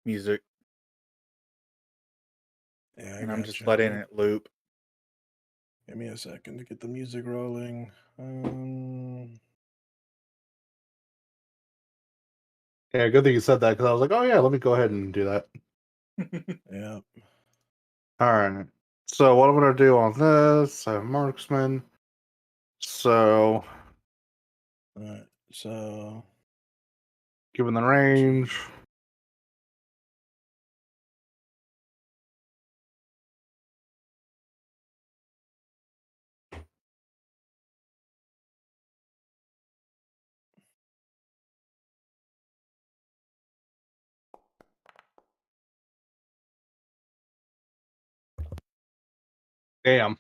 music, Yeah, I and I'm just gotcha. letting it loop. Give me a second to get the music rolling. Yeah, good thing you said that because I was like, oh yeah, let me go ahead and do that. Yeah. All right. So what I'm gonna do on this, I have marksman. So All right. So given the range, damn,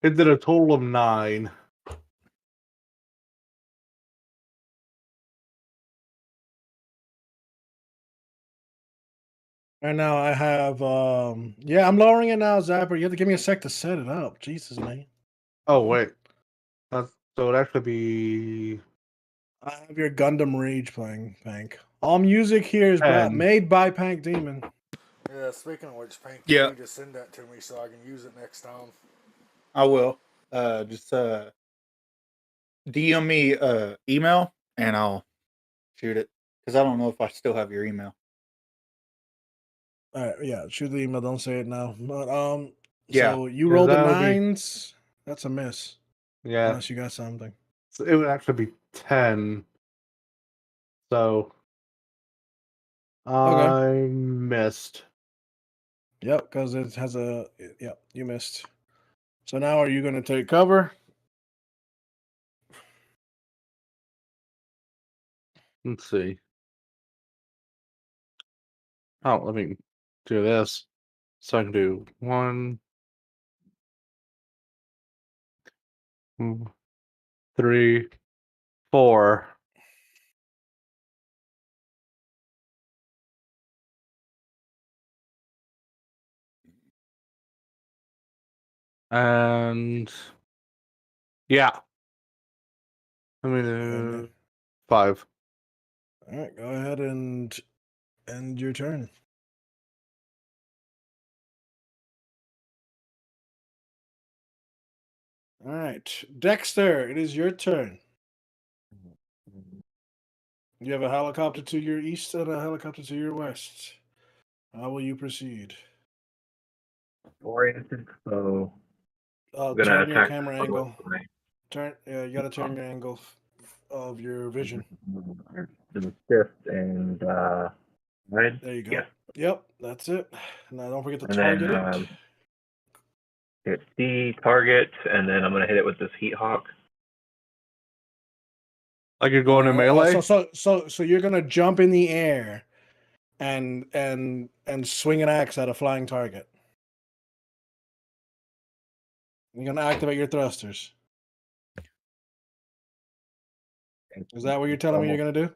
it did a total of 9. right now I have yeah, I'm lowering it now, Zapper. You have to give me a sec to set it up. Jesus, man. Oh wait, so it'd actually be I have your Gundam Rage playing, Pank. All music here is 10. made by Pank Demon. Yeah, speaking of which, Pink, Yeah. you need to send that to me so I can use it next time. I will. Just DM me email and I'll shoot it because I don't know if I still have your email. All right, yeah, shoot the email. Don't say it now. But Yeah. so you 'Cause rolled the that would be- 9s. That's a miss. Yeah, Unless you got something. so it would actually be 10. So Okay. I missed. Yep, because it has a. Yep, you missed. So now are you going to take cover? Let's see. Oh, let me do this. So I can do 1, 2, 3, 4. And yeah, let me And do 5. all right, go ahead and end your turn. All right, Dexter, it is your turn. You have a helicopter to your east and a helicopter to your west. How will you proceed? Oriented, so I'm Turn gonna your attack camera northwest angle. of me. Turn. Yeah, you got to turn your angle of your vision. The shift and right? There you go. Yes. Yep, that's it. Now don't forget to And target then it. hit C target, and then I'm gonna hit it with this heat hawk. Like you're going in melee. So you're gonna jump in the air, and swing an axe at a flying target. You're gonna activate your thrusters. Is that what you're telling me you're gonna do?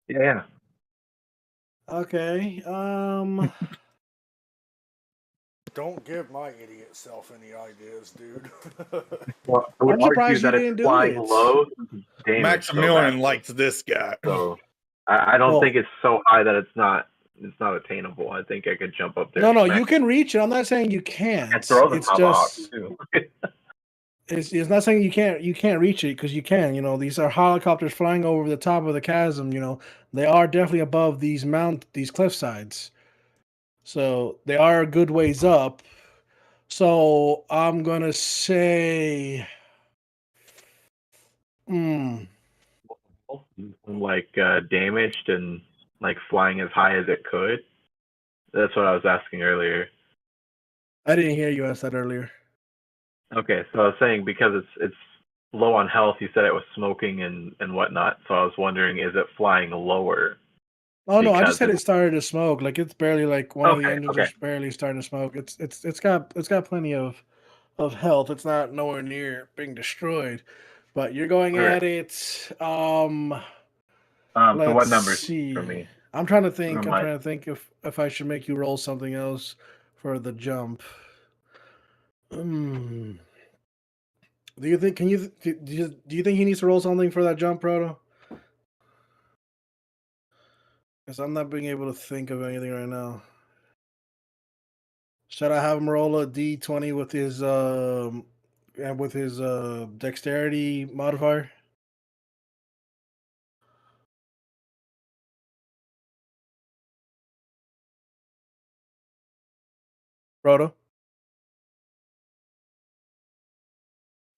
Yeah. Okay. Don't give my idiot self any ideas, dude. Well, I would I'm argue surprised you that it's didn't do flying it. low. Damage Maximilian likes this guy. So I don't Well- think it's so high that it's not attainable. I think I could jump up there. No, and you can reach it. I'm not saying you can't. and throw the It's tomahawk just too. it's not saying you can't reach it, because you can. You know, these are helicopters flying over the top of the chasm. You know, they are definitely above these cliff sides, so they are a good ways up. So I'm gonna say, Like damaged and like flying as high as it could. That's what I was asking earlier. I didn't hear you ask that earlier. Okay, so I was saying because it's low on health. You said it was smoking and whatnot. So I was wondering, is it flying lower? Oh no, I just Because said it- it started to smoke. Like it's barely, like one of the Okay, engines okay. is barely starting to smoke. It's got plenty of health. It's not nowhere near being destroyed. But you're going Okay. at it. So Let's what numbers see. for me? I'm trying to think. I'm I'm like- trying to think if I should make you roll something else for the jump. Hmm. Do you think do you think he needs to roll something for that jump, Proto? Because I'm not being able to think of anything right now. Should I have him roll a d20 with his dexterity modifier? Proto?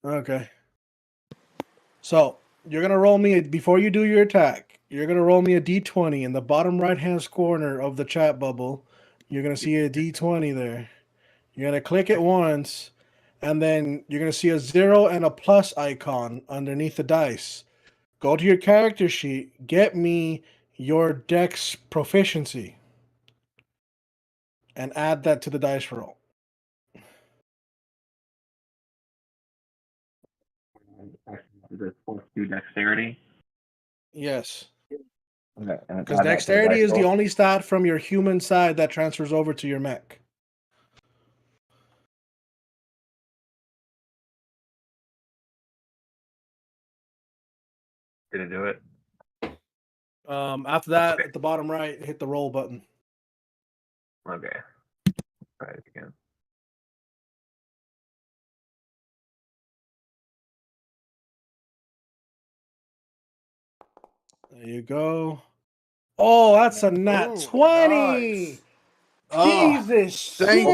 Okay. So you're gonna roll me before you do your attack. You're gonna roll me a d20 in the bottom right hand corner of the chat bubble. You're gonna see a d20 there. You're gonna click it once, and then you're gonna see a 0 and a plus icon underneath the dice. Go to your character sheet. Get me your dex proficiency, and add that to the dice roll. The +2 dexterity. Yes. Okay, and Because add that to the dexterity dice is the roll. only stat from your human side that transfers over to your mech. Did it do it? After that, Okay. at the bottom right, hit the roll button. Okay. Try it again. There you go. Oh, that's a nat Ooh, 20. nice. Jesus thank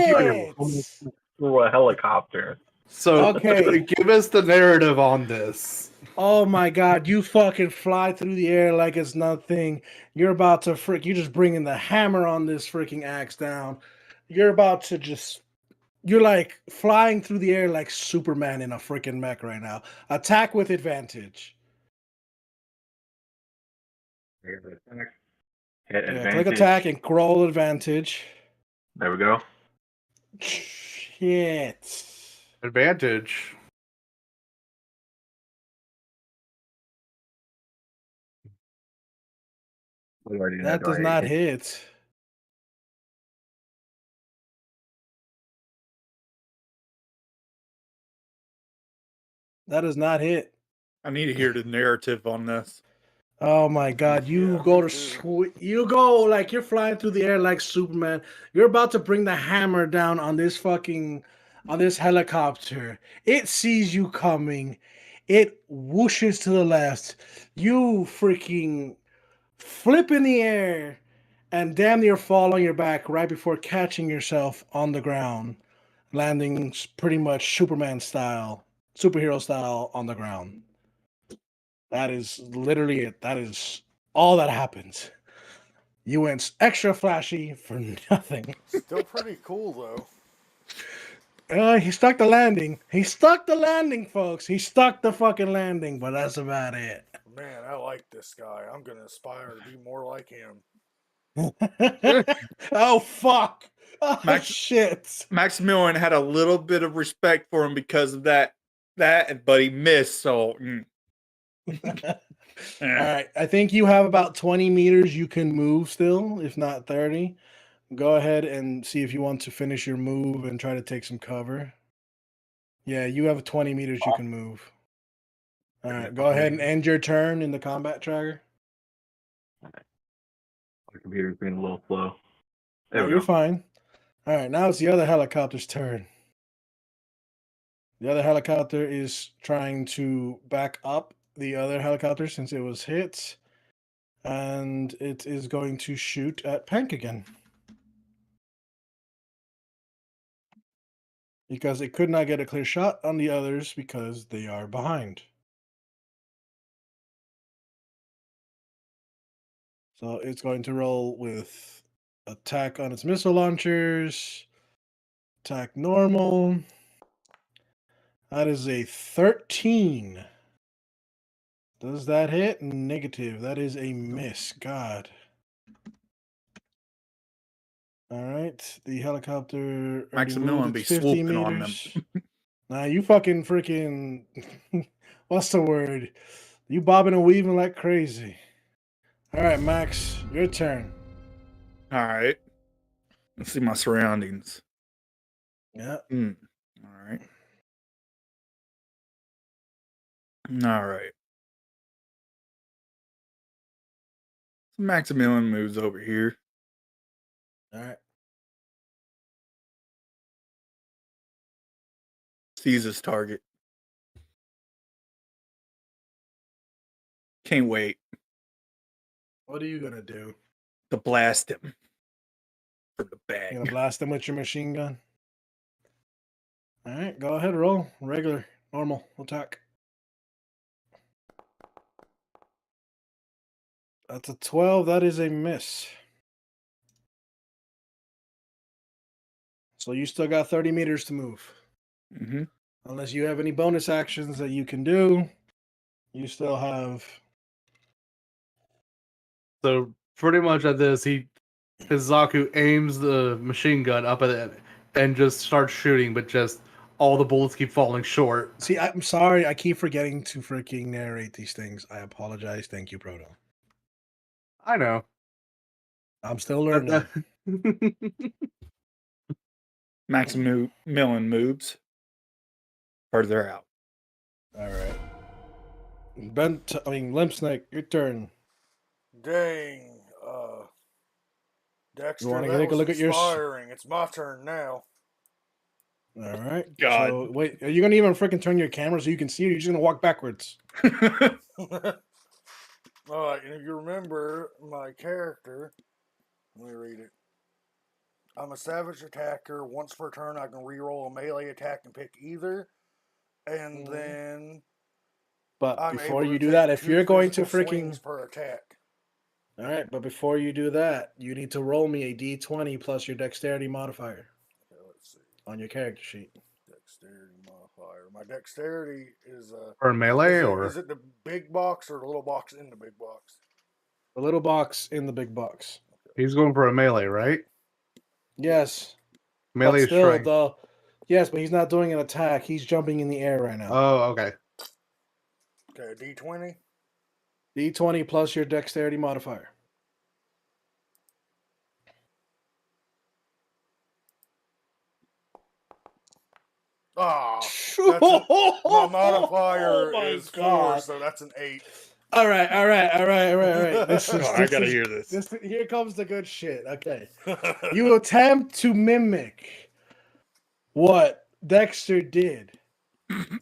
shit. Through a helicopter. So Okay. give us the narrative on this. Oh my god, you fucking fly through the air like it's nothing. You're about to you're just bringing the hammer on this freaking axe down. You're about to you're like flying through the air like Superman in a freaking mech right now. Attack with advantage. Hit Yeah, advantage. click attack and roll advantage. There we go. Shit. Advantage. What do I do now? That Do does I not hit. That does not hit. I need to hear the narrative on this. Oh my god, you Yeah, go me to too. you go like you're flying through the air like Superman. You're about to bring the hammer down on this helicopter. It sees you coming. It whooshes to the left. You freaking flip in the air and damn near fall on your back right before catching yourself on the ground, landing pretty much Superman style. superhero style on the ground. That is literally it. That is all that happens. You went extra flashy for nothing. Still pretty cool though. He stuck the landing. He stuck the landing, folks. He stuck the fucking landing, but that's about it. Man, I like this guy. I'm gonna aspire to be more like him. Oh fuck! Oh Max- shit! Maximilian had a little bit of respect for him because of that, but he missed. So, All right, I think you have about 20 meters you can move still, if not 30. Go ahead and see if you want to finish your move and try to take some cover. Yeah, you have 20 meters you can move. All right, go ahead and end your turn in the combat tracker. My computer's being a little slow. There No, we you're go. fine. All right, now it's the other helicopter's turn. The other helicopter is trying to back up the other helicopter since it was hit. And it is going to shoot at Pank again. Because it could not get a clear shot on the others because they are behind. So it's going to roll with attack on its missile launchers. Attack normal. That is a 13. Does that hit? Negative. That is a miss. God. All right. The helicopter already Maximilian moved be its 50 swooping on them. meters. Nah, you fucking freaking. What's the word? You bobbing and weaving like crazy. All right, Max, your turn. All right. Let's see my surroundings. Yeah. All right. All right. So Maximilian moves over here. All right. Sees his target. Can't wait What are you gonna do? to blast him from the back. You gonna blast him with your machine gun? All right, go ahead, roll. Regular, normal attack. That's a 12. That is a miss. So you still got 30 meters to move. Mm-hmm. Unless you have any bonus actions that you can do, you still have. So pretty much at this, his Zaku aims the machine gun up at it and just starts shooting, but just all the bullets keep falling short. See, I'm sorry. I keep forgetting to freaking narrate these things. I apologize. Thank you, Proto. I know. I'm still learning. Maximilian moves further out. All right. Limp Snake, your turn. Dang. Dexter, wanna that take a was look at your inspiring. It's my turn now. All right. God. So wait, are you gonna even freaking turn your camera so you can see, or you're just gonna walk backwards? Alright, and if you remember my character, let me read it. I'm a savage attacker. Once per turn, I can reroll a melee attack and pick either. And then But I'm before able you to do that, take if 2 you're going to physical freaking swings per attack. all right, but before you do that, you need to roll me a d20 plus your dexterity modifier Okay, let's see. on your character sheet. Dexterity modifier. My dexterity is Or melee, or is it the big box or the little box in the big box? The little box in the big box. he's going for a melee, right? Yes. Melee But is still, strength. though. Yes, but he's not doing an attack. He's jumping in the air right now. Oh, okay. Okay, D20. D20 plus your dexterity modifier. Ah, my modifier Oh my is 4, God. so that's an 8. All right. This is. Oh, I gotta hear this. Here comes the good shit. Okay, you attempt to mimic what Dexter did.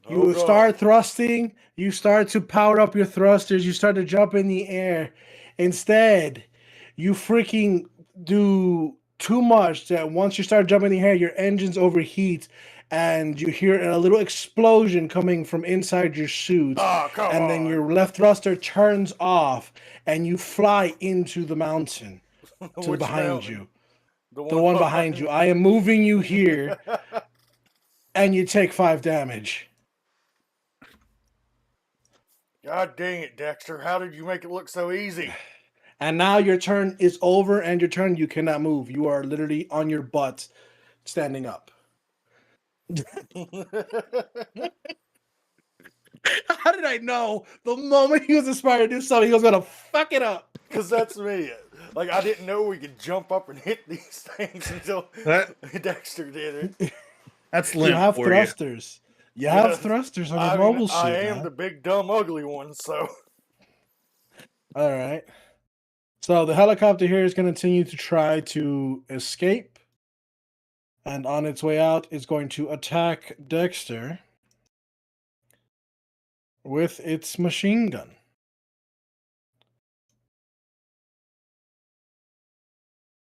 You start thrusting. You start to power up your thrusters. You start to jump in the air. Instead, you freaking do too much that once you start jumping in the air, your engines overheat and you hear a little explosion coming from inside your suit. Oh, come And on. then your left thruster turns off, and you fly into the mountain to Which behind mountain? you. The The one behind you. I am moving you here, and you take 5 damage. God dang it, Dexter. How did you make it look so easy? And now your turn is over, and your turn, you cannot move. You are literally on your butt, standing up. How did I know the moment he was inspired to do something, he was gonna fuck it up? Because that's me. Like, I didn't know we could jump up and hit these things until Dexter did it. That's You limp have for you. thrusters. You have thrusters on your mobile suit. I am man. the big, dumb, ugly one, so. All right. So the helicopter here is going to continue to try to escape. And on its way out, is going to attack Dexter with its machine gun.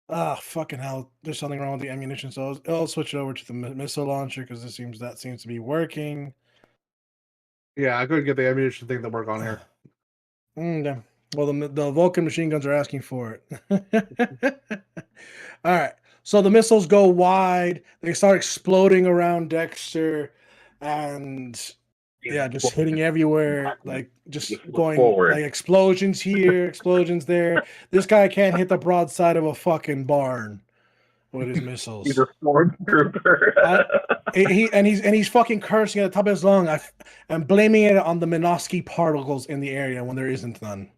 Ah, fucking hell. There's something wrong with the ammunition, so I'll switch it over to the missile launcher because that seems to be working. Yeah, I couldn't get the ammunition thing to work on here. Yeah. Well, the Vulcan machine guns are asking for it. All right. So the missiles go wide. They start exploding around Dexter, and yeah, just hitting everywhere. Like just going forward. like explosions here, explosions there. This guy can't hit the broadside of a fucking barn with his missiles. He's a stormtrooper. He's fucking cursing at the top of his lung. I'm blaming it on the Minovsky particles in the area when there isn't none.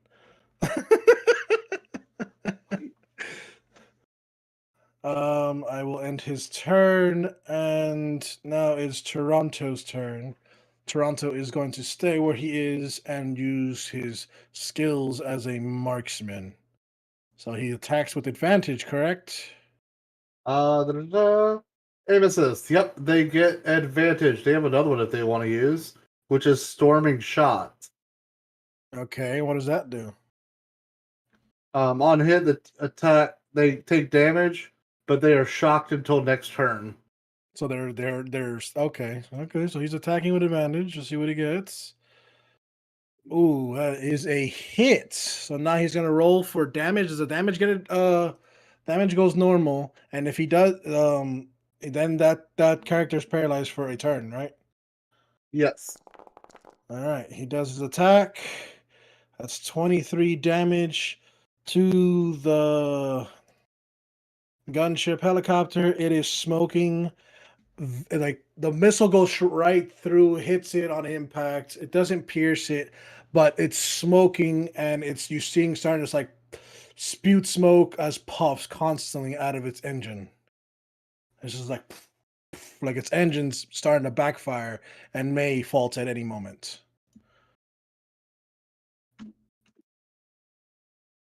I will end his turn, and now it's Toronto's turn. Toronto is going to stay where he is and use his skills as a marksman. So he attacks with advantage, correct? Aim assist. Yep, they get advantage. They have another one if they want to use, which is storming shot. Okay, what does that do? On hit, the attack they take damage, but they are shocked until next turn. So they're okay. So he's attacking with advantage. Let's see what he gets. Ooh, that is a hit. So now he's gonna roll for damage. Does the damage get it? Damage goes normal, and if he does, then that character is paralyzed for a turn, right? Yes. All right, he does his attack. That's 23 damage to the gunship helicopter. It is smoking. Like the missile goes right through, hits it on impact. It doesn't pierce it, but it's smoking, and you seeing starting to like spewed smoke as puffs constantly out of its engine. It's just like its engine's starting to backfire and may fault at any moment.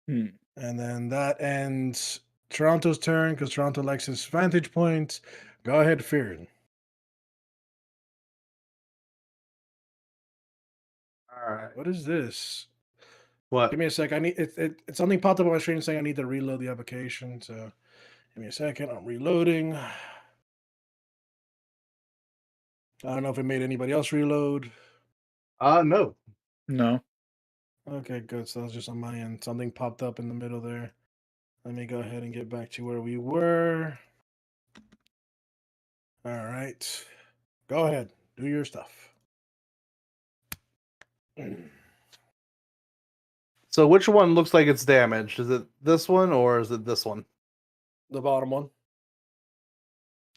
Hmm. And then that ends Toronto's turn because Toronto likes his vantage point. Go ahead, Fearon. All right. What is this? What? Give me a sec. I need it's something popped up on my screen saying I need to reload the application. So give me a second. I'm reloading. I don't know if it made anybody else reload. No. No. Okay, good. So that was just on my end. Something popped up in the middle there. Let me go ahead and get back to where we were. All right. Go ahead. Do your stuff. So which one looks like it's damaged? Is it this one or is it this one? The bottom one.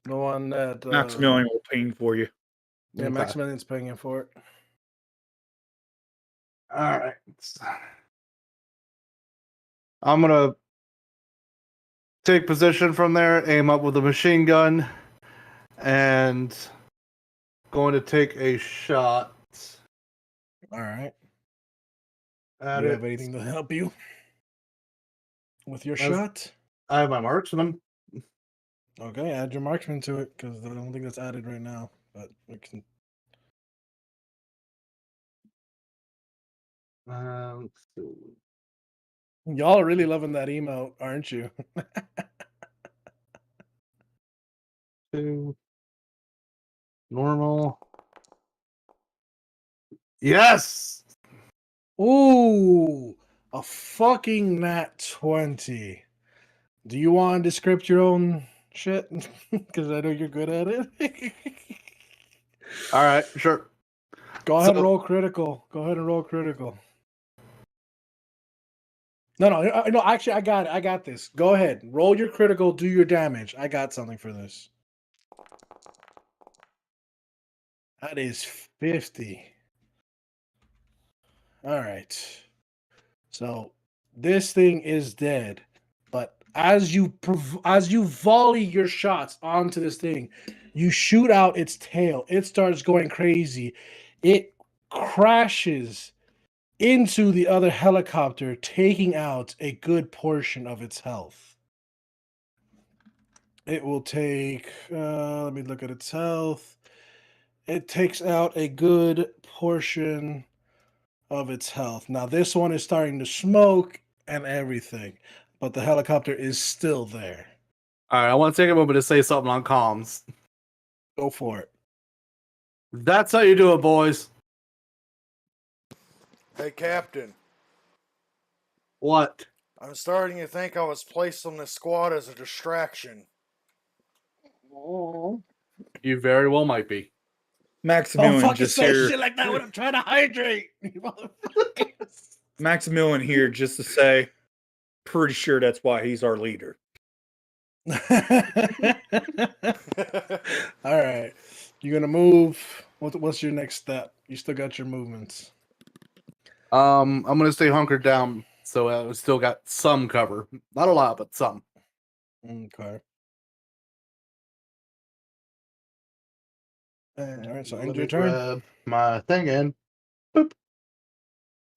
The one that Maximilian will ping for you. yeah, Okay. Maximilian's paying for it. All right. I'm gonna take position from there, aim up with a machine gun, and going to take a shot All right. at Do you it. have anything to help you with your As- shot? I have my marksman. Okay, add your marksman to it because I don't think that's added right now. But we can. Let's see. Y'all are really loving that emote, aren't you? Two. Normal. Yes. Ooh, a fucking nat 20. Do you want to script your own shit? Because I know you're good at it. All right, sure. Go ahead and So- roll critical. Go ahead and roll critical. No. Actually, I got it. I got this. Go ahead. Roll your critical. Do your damage. I got something for this. That is 50. All right. So this thing is dead, but as you volley your shots onto this thing, you shoot out its tail. It starts going crazy. It crashes into the other helicopter, taking out a good portion of its health. It will take. Let me look at its health. It takes out a good portion of its health. Now this one is starting to smoke and everything, but the helicopter is still there. all right, I want to take a moment to say something on comms. Go for it. That's how you do it, boys. Hey, Captain. What? I'm starting to think I was placed on this squad as a distraction. You very well might be. Don't Maximilian fucking just say here. shit like that when I'm trying to hydrate. You motherfuckers. Maximilian here just to say, pretty sure that's why he's our leader. All right. You're gonna move. What's your next step? You still got your movements. I'm gonna stay hunkered down, so we still got some cover. Not a lot, but some. Okay. All right. So Let end me your turn. grab my thing in. All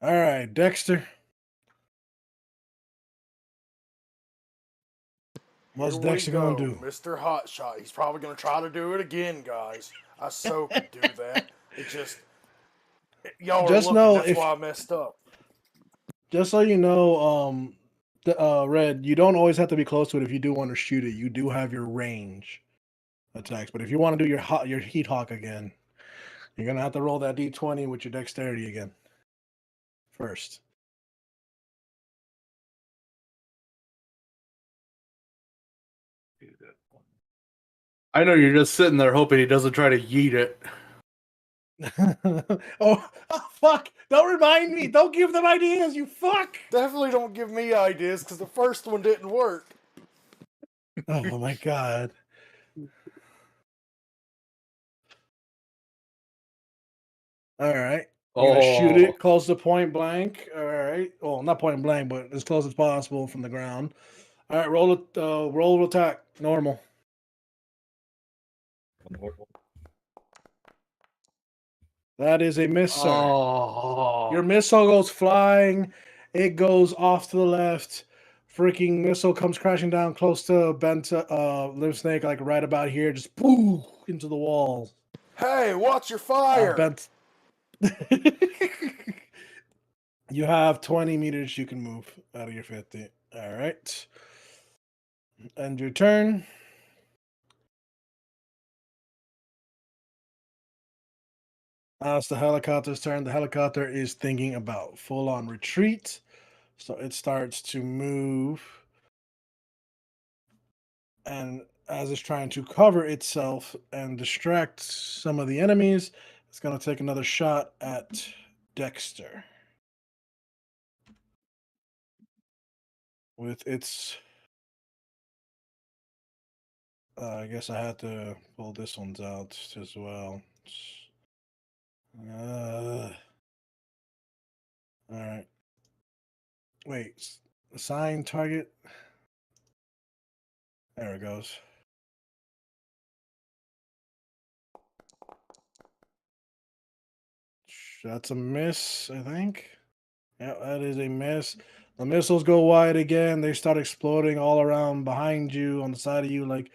right, Dexter. What's Here Dexter we go, gonna do? Mr. Hotshot. He's probably gonna try to do it again, guys. I so could do that. It just y'all are Just looking. know That's if- why I messed up. Just so you know, Red, you don't always have to be close to it if you do want to shoot it. You do have your range attacks, but if you want to do your heat hawk again, you're gonna have to roll that d20 with your dexterity again. First. I know you're just sitting there hoping he doesn't try to yeet it. oh, fuck! Don't remind me! Don't give them ideas, you fuck! Definitely don't give me ideas because the first one didn't work. Oh my god. Alright. You're gonna shoot it close to point blank. Alright. Well, not point blank, but as close as possible from the ground. Alright, roll it roll attack. Normal. That is a miss, sir. Oh, Your missile goes flying. It goes off to the left. Freaking missile comes crashing down close to Bento, Live Snake, like right about here. Just boom into the wall. Hey, watch your fire! Bent. You have 20 meters you can move out of your 50. All right. End your turn. Now it's the helicopter's turn. The helicopter is thinking about full-on retreat. So it starts to move. And as it's trying to cover itself and distract some of the enemies, it's going to take another shot at Dexter. With its... I guess I had to pull this one's out as well. All right. Wait. Assign target. There it goes. That's a miss, I think. Yeah, that is a miss. The missiles go wide again. They start exploding all around behind you, on the side of you, like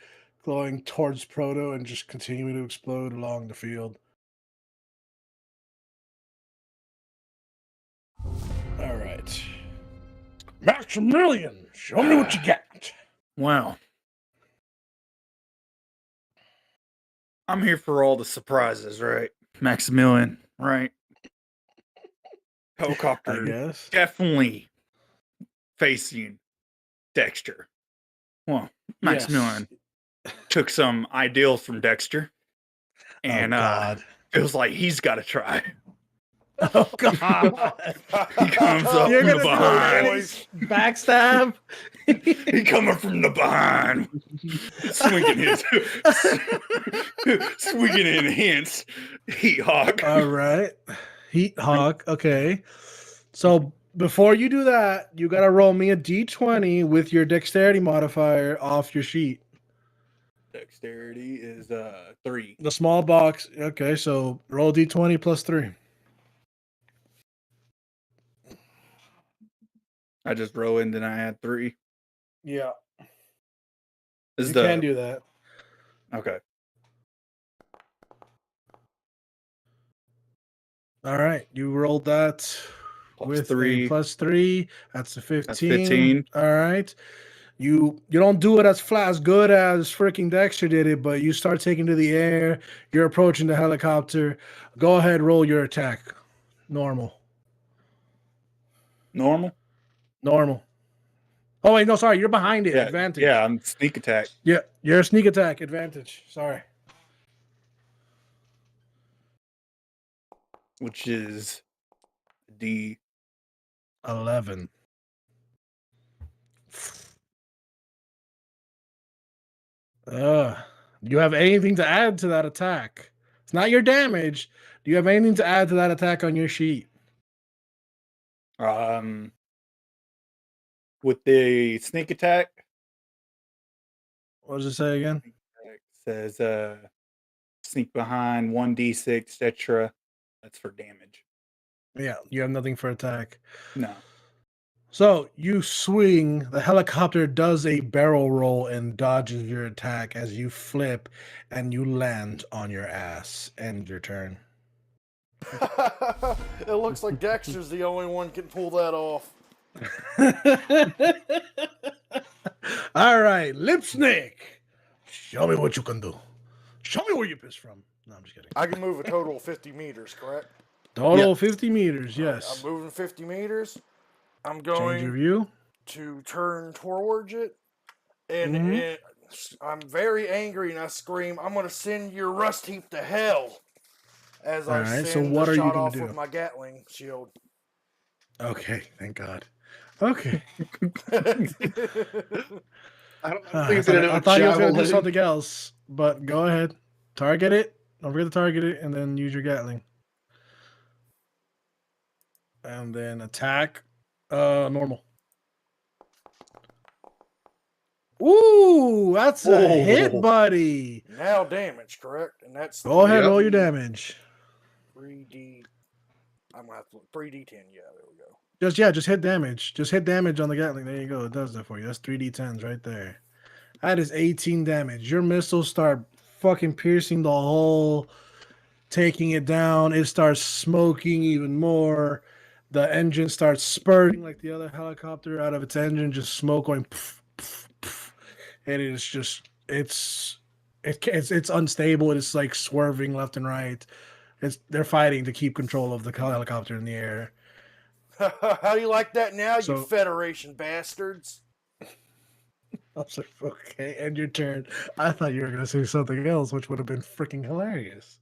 going towards Proto and just continuing to explode along the field. All right. Maximilian, show me what you got. Wow. I'm here for all the surprises, right? Maximilian, right? I Helicopter guess. definitely facing Dexter. Well, Yes. Maximilian took some ideals from Dexter, Oh and God. feels like he's got to try. Oh God. He comes up You're from the gonna do a behind. Manny's backstab. He coming from the behind, swinging in hands. Heat hawk. All right. Heat Hawk. Okay. So before you do that, you gotta roll me a d20 with your dexterity modifier off your sheet. Dexterity is 3. The small box. Okay, so roll d20 plus 3. I just roll in, then I add 3. Yeah. Is You the can do that. okay? All right. You rolled that Plus with 3. a plus 3. That's a 15. That's 15. All right. You don't do it as flat as good as freaking Dexter did it, but you start taking to the air. You're approaching the helicopter. Go ahead, roll your attack. Normal. Normal. Oh wait, no, sorry, you're behind it. Yeah, Advantage. yeah. I'm sneak attack. Yeah, you're a sneak attack. Advantage. Sorry. Which is D. 11. Do you have anything to add to that attack? It's not your damage. Do you have anything to add to that attack on your sheet? With the sneak attack. What does it say again? It says sneak behind 1d6 etc. That's for damage. Yeah, you have nothing for attack. No. So you swing, the helicopter does a barrel roll and dodges your attack as you flip and you land on your ass. End your turn. It looks like Dexter's the only one can pull that off. All right, Lip Snake. Show me what you can do. Show me where you pissed from. No, I'm just kidding. I can move a total of 50 meters, correct? Total 50 meters, yes. I'm moving 50 meters. I'm Change your going view. to turn towards it. And Mhm. I'm very angry and I scream, I'm going to send your rust heap to hell. As I Alright, so send what the are you shot gonna off do? with my Gatling shield. Okay, thank God. Okay. I don't think I he's gonna do a thought you was gonna do javelin. something else, but go ahead. Target it. Don't forget to target it, and then use your Gatling. And then attack. Normal. Ooh, that's a hit, Whoa. buddy. Now damage, correct? And that's Go ahead, Yep. roll your damage. 3D. I'm going to have to look. 3D10. Yeah, there we go. Just hit damage. Just hit damage on the Gatling. There you go. It does that for you. That's 3d10s right there. That is 18 damage. Your missiles start fucking piercing the hull, taking it down. It starts smoking even more. The engine starts spurting like the other helicopter out of its engine, just smoke going pff, pff, pff. And it is just it's unstable. It's like swerving left and right. They're fighting to keep control of the helicopter in the air. How you like that now, So- you Federation bastards? I was like, okay, end your turn. I thought you were gonna say something else, which would have been freaking hilarious.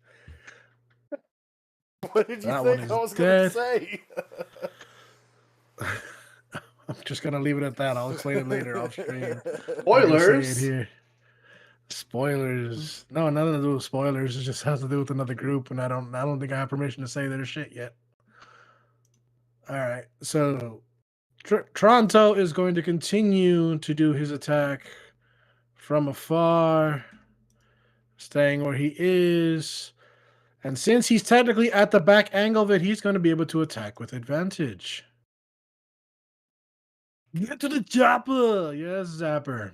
What did you That one think is I was going to dead. say? I'm just gonna leave it at that. I'll explain it later off stream. Spoilers. Say it here. Spoilers. No, nothing to do with spoilers. It just has to do with another group, and I don't think I have permission to say their shit yet. All right, so Toronto is going to continue to do his attack from afar, staying where he is. And since he's technically at the back angle of it, he's going to be able to attack with advantage. Get to the chopper! Yes, Zapper.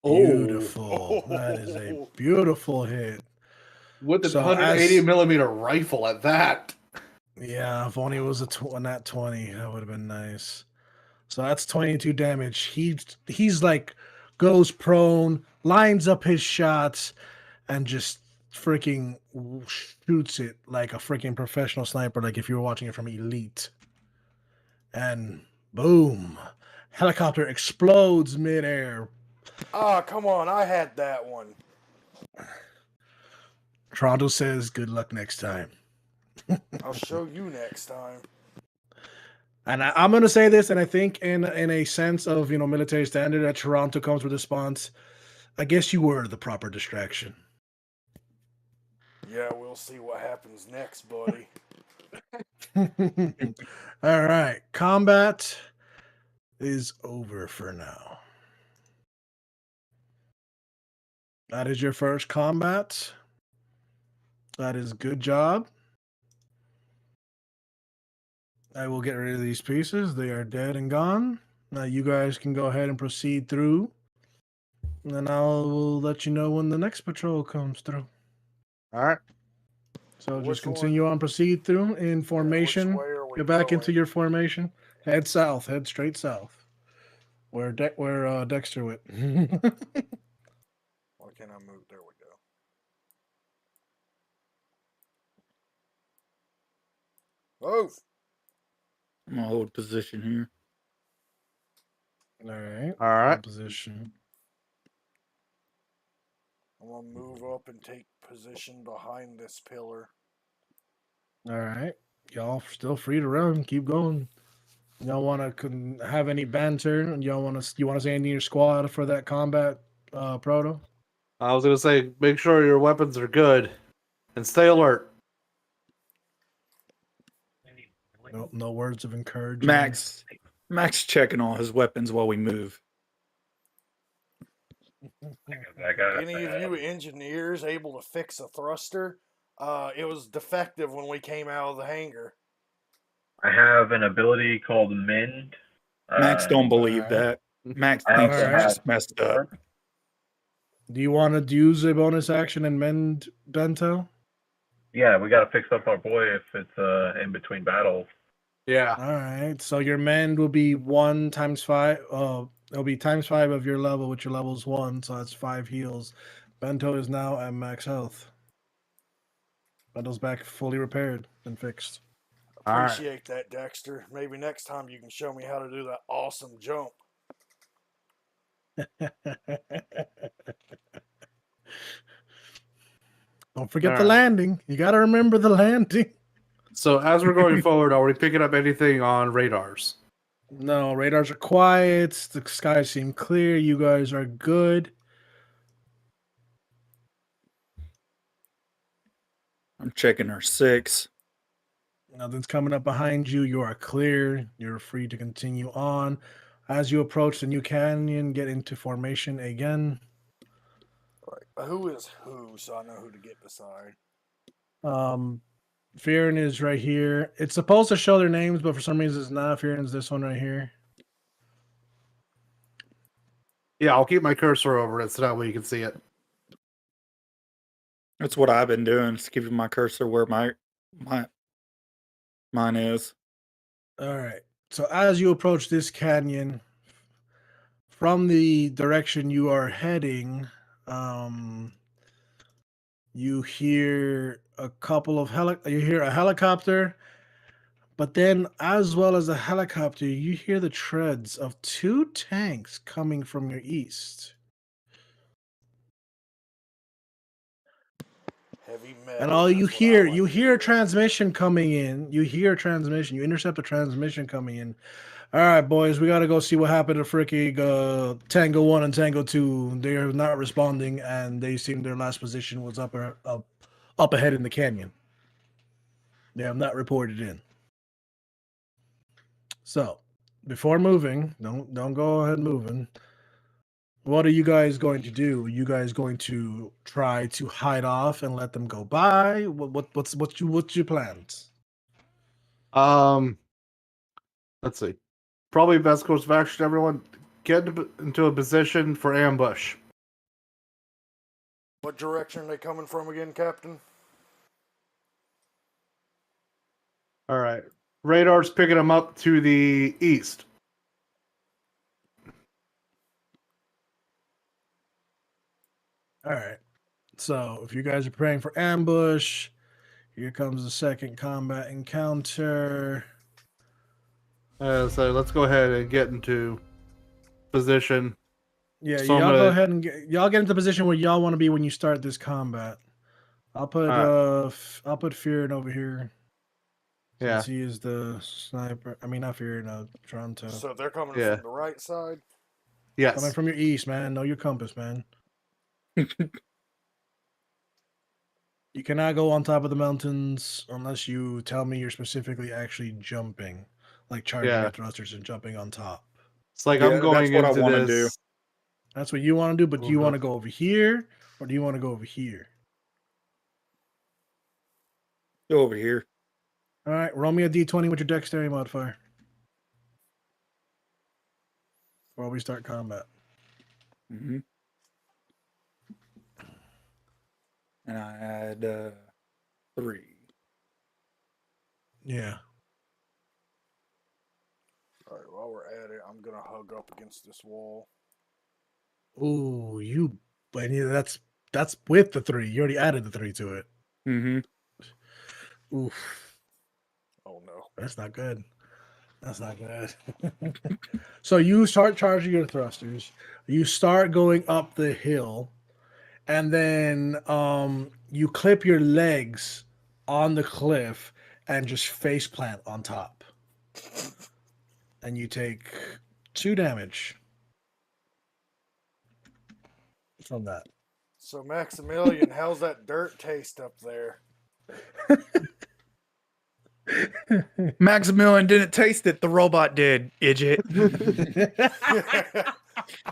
Beautiful. That is a beautiful hit. With the So 180 millimeter rifle at that. Yeah, if only it was a nat 20, that would have been nice. So that's 22 damage. He's like goes prone, lines up his shots, and just freaking shoots it like a freaking professional sniper, like if you were watching it from Elite. And boom, helicopter explodes midair. Ah, come on, I had that one. Toronto says, "Good luck next time." I'll show you next time. And I'm going to say this, and I think in a sense of military standard, that Toronto comes with a response. I guess you were the proper distraction. Yeah, we'll see what happens next, buddy. All right, combat is over for now. That is your first combat. That is good job. I will get rid of these pieces. They are dead and gone. Now you guys can go ahead and proceed through. And then I'll let you know when the next patrol comes through. All right. So Which just continue one? on, proceed through in formation. way are we Get back into going? your formation. Head south. Head straight south. Where Dexter went. Why can't I move? There we go. Move! I'm gonna hold position here. All right. All right. Hold position. I'm gonna move up and take position behind this pillar. All right. Y'all still free to run. Keep going. Y'all want to have any banter? And you want to say anything to your squad for that combat, Proto? I was gonna say, make sure your weapons are good, and stay alert. No words of encouragement. Max checking all his weapons while we move. Any of you engineers able to fix a thruster? It was defective when we came out of the hangar. I have an ability called Mend. Max don't believe alright. that. Max I thinks also you Alright. just messed up. Do you want to use a bonus action and mend Bento? Yeah, we got to fix up our boy if it's in between battles. Yeah. All right. So your mend will be 1 times 5. It'll be times 5 of your level, which your level is 1, so that's 5 heals. Bento is now at max health. Bento's back fully repaired and fixed. All right. Appreciate that, Dexter. Maybe next time you can show me how to do that awesome jump. Don't forget All the right. landing. You got to remember the landing. So as we're going forward, are we picking up anything on radars? No, radars are quiet. The skies seem clear. You guys are good. I'm checking our 6. Nothing's coming up behind you. You are clear. You're free to continue on. As you approach the new canyon, get into formation again. Right. Who is who, so I know who to get beside. Fearon is right here. It's supposed to show their names, but for some reason it's not. Fearon's this one right here. Yeah, I'll keep my cursor over it so that way you can see it. That's what I've been doing. Just keeping my cursor where mine is. All right. So as you approach this canyon, from the direction you are heading, you hear a couple of you hear a helicopter, but then as well as the helicopter, you hear the treads of 2 tanks coming from your east. Heavy metal. And all you that's what I like you to hear a hear. transmission coming in. You hear a transmission. You intercept a transmission coming in. All right, boys, we got to go see what happened to freaking Tango 1 and Tango 2. They are not responding, and they seem their last position was up ahead in the canyon. They have not reported in. So, before moving, don't go ahead moving. What are you guys going to do? Are you guys going to try to hide off and let them go by? What's your plans? Let's see. Probably best course of action. Everyone, get into a position for ambush. What direction are they coming from again, Captain? All right. Radar's picking them up to the east. All right. So if you guys are preparing for ambush, here comes the second combat encounter. So let's go ahead and get into position. Yeah, So I'm y'all go gonna- ahead and y'all get into the position where y'all want to be when you start this combat. I'll put I'll put Fearin over here Yeah. since he is the sniper. I mean, not Fearin, Toronto. So they're coming Yeah. from the right side. Yes. Coming from your east, man. Know your compass, man. You cannot go on top of the mountains unless you tell me you're specifically actually jumping, like charging Yeah. your thrusters and jumping on top. It's like Yeah, I'm that's going what I into wanna this. That's what you want to do, but do you Uh-huh. want to go over here or do you want to go over here? Go over here. All right, roll me a d20 with your dexterity modifier before we start combat. Mm-hmm. And I had 3. Yeah. All right. While we're at it, I'm gonna hug up against this wall. Ooh, but yeah, that's with the 3. You already added the 3 to it. Mm-hmm. Oof, Oh no. that's not good. That's not good. So you start charging your thrusters. You start going up the hill, and then you clip your legs on the cliff and just face plant on top. And you take 2 damage from that. So Maximilian, how's that dirt taste up there? Maximilian didn't taste it. The robot did, idiot. Who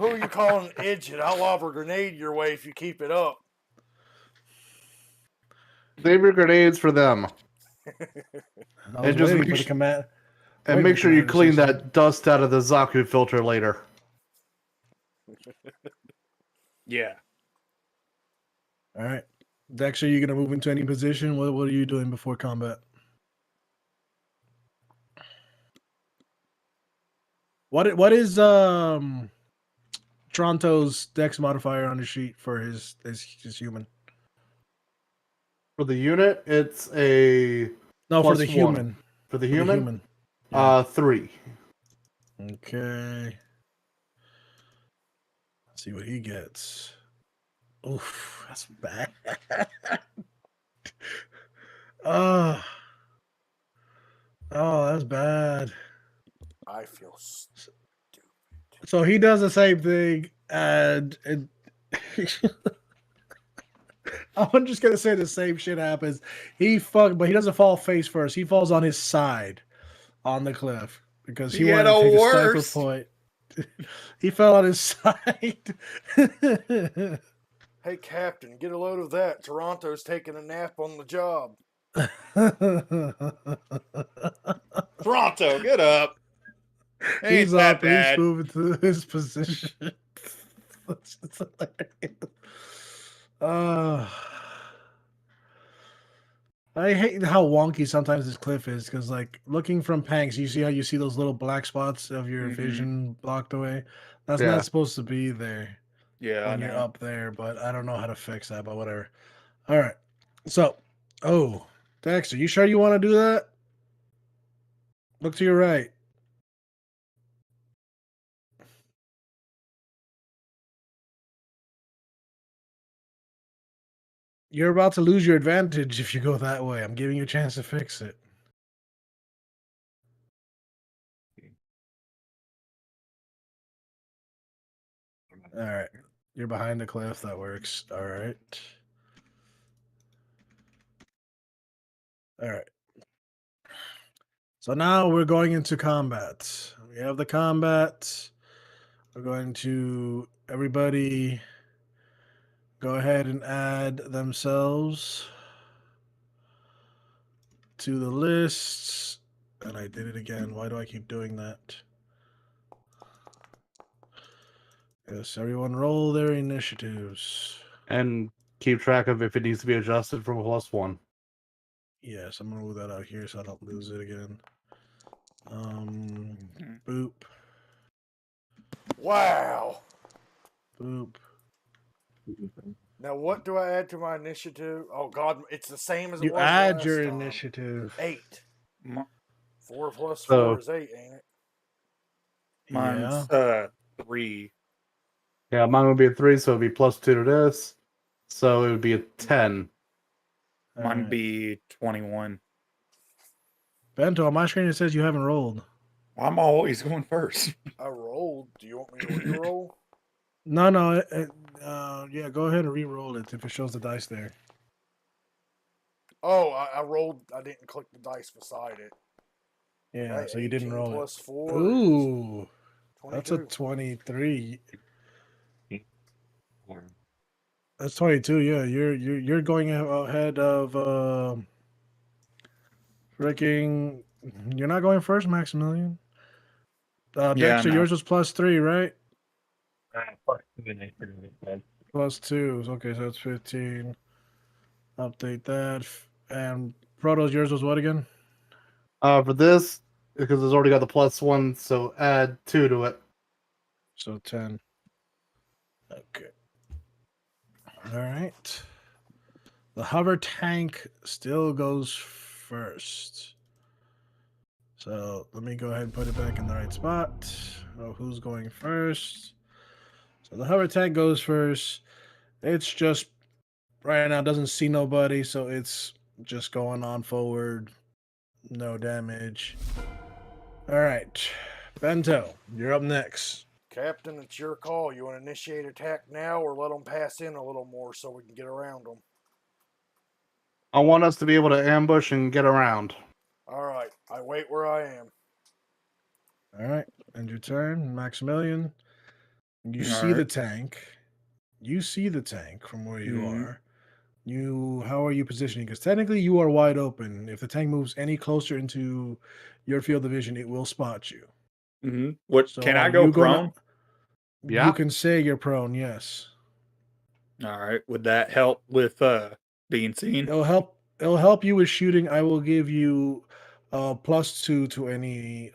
are you calling an idiot? I'll lob a grenade your way if you keep it up. Save your grenades for them, I was just waiting make for the su- command. and waiting make for sure you Commander to clean say something. that dust out of the Zaku filter later. Yeah. All right. Dex, are you going to move into any position? What are you doing before combat? What is Toronto's Dex modifier on the sheet for his human? For the unit, it's a No, for plus the 1. human. For the For the human, human. Yeah. 3. Okay. Let's see what he gets. Oof, that's bad. Oh, that's bad. I feel stupid. So he does the same thing, and I'm just gonna say the same shit happens. But he doesn't fall face first. He falls on his side on the cliff because he Yeah, wanted to the take a sniper worst. point. He fell on his side. Hey, Captain, get a load of that. Toronto's taking a nap on the job. Toronto, get up. Ain't He's that up and he's bad. moving to his position. It's hilarious. I hate how wonky sometimes this cliff is because, like, looking from Panks, you see how you see those little black spots of your Mhm. vision blocked away. That's Yeah. not supposed to be there Yeah, I when you're know. up there, but I don't know how to fix that. But whatever. All right. So, Dexter, you sure you want to do that? Look to your right. You're about to lose your advantage if you go that way. I'm giving you a chance to fix it. All right. You're behind the cliff. That works. All right. All right. So now we're going into combat. We have the combat. We're going to everybody go ahead and add themselves to the lists. And I did it again. Why do I keep doing that? Yes, everyone roll their initiatives. And keep track of if it needs to be adjusted from +1. Yes, I'm gonna move that out here so I don't lose it again. Boop, Wow. boop. Now, what do I add to my initiative? Oh, God, it's the same as it You was add last your time. initiative. 8. Mi- 4 plus So- 4 is 8, ain't it? Mine's 3. Yeah, mine would be a 3, so it'd be +2 to this. So it would be a 10. Mine Alright. would be 21. Bento, on my screen it says you haven't rolled. I'm always going first. I rolled. Do you want me to re-roll? No. Yeah, go ahead and re-roll it if it shows the dice there. Oh, I rolled. I didn't click the dice beside it. Yeah, Right, so you didn't 18 roll plus it. 4 Ooh, is that's a 22. 23. That's 22. Yeah, you're going ahead of freaking. You're not going first, Maximilian. Yeah, Dexter, no. yours was +3, right? Plus 2 initiative, it said. +2. Okay, so that's 15. Update that. And Proto's yours was what again? For this, because it's already got the +1, so add 2 to it. So 10. Okay. All right. The hover tank still goes first. So let me go ahead and put it back in the right spot. Oh, who's going first? So the hover tank goes first. It's just right now doesn't see nobody, so it's just going on forward. No damage. All right. Bento, you're up next. Captain, it's your call. You want to initiate attack now or let them pass in a little more so we can get around them? I want us to be able to ambush and get around. All right. I wait where I am. All right. End your turn, Maximilian. You All see the right. tank. You see the tank from where you Mhm. are. How are you positioning? Because technically you are wide open. If the tank moves any closer into your field of vision, it will spot you. What So can I are go you gonna? prone? You Yeah. can say you're prone. Yes, All right. Would that help with being seen? it'll help. It'll help you with shooting. I will give you +2 to any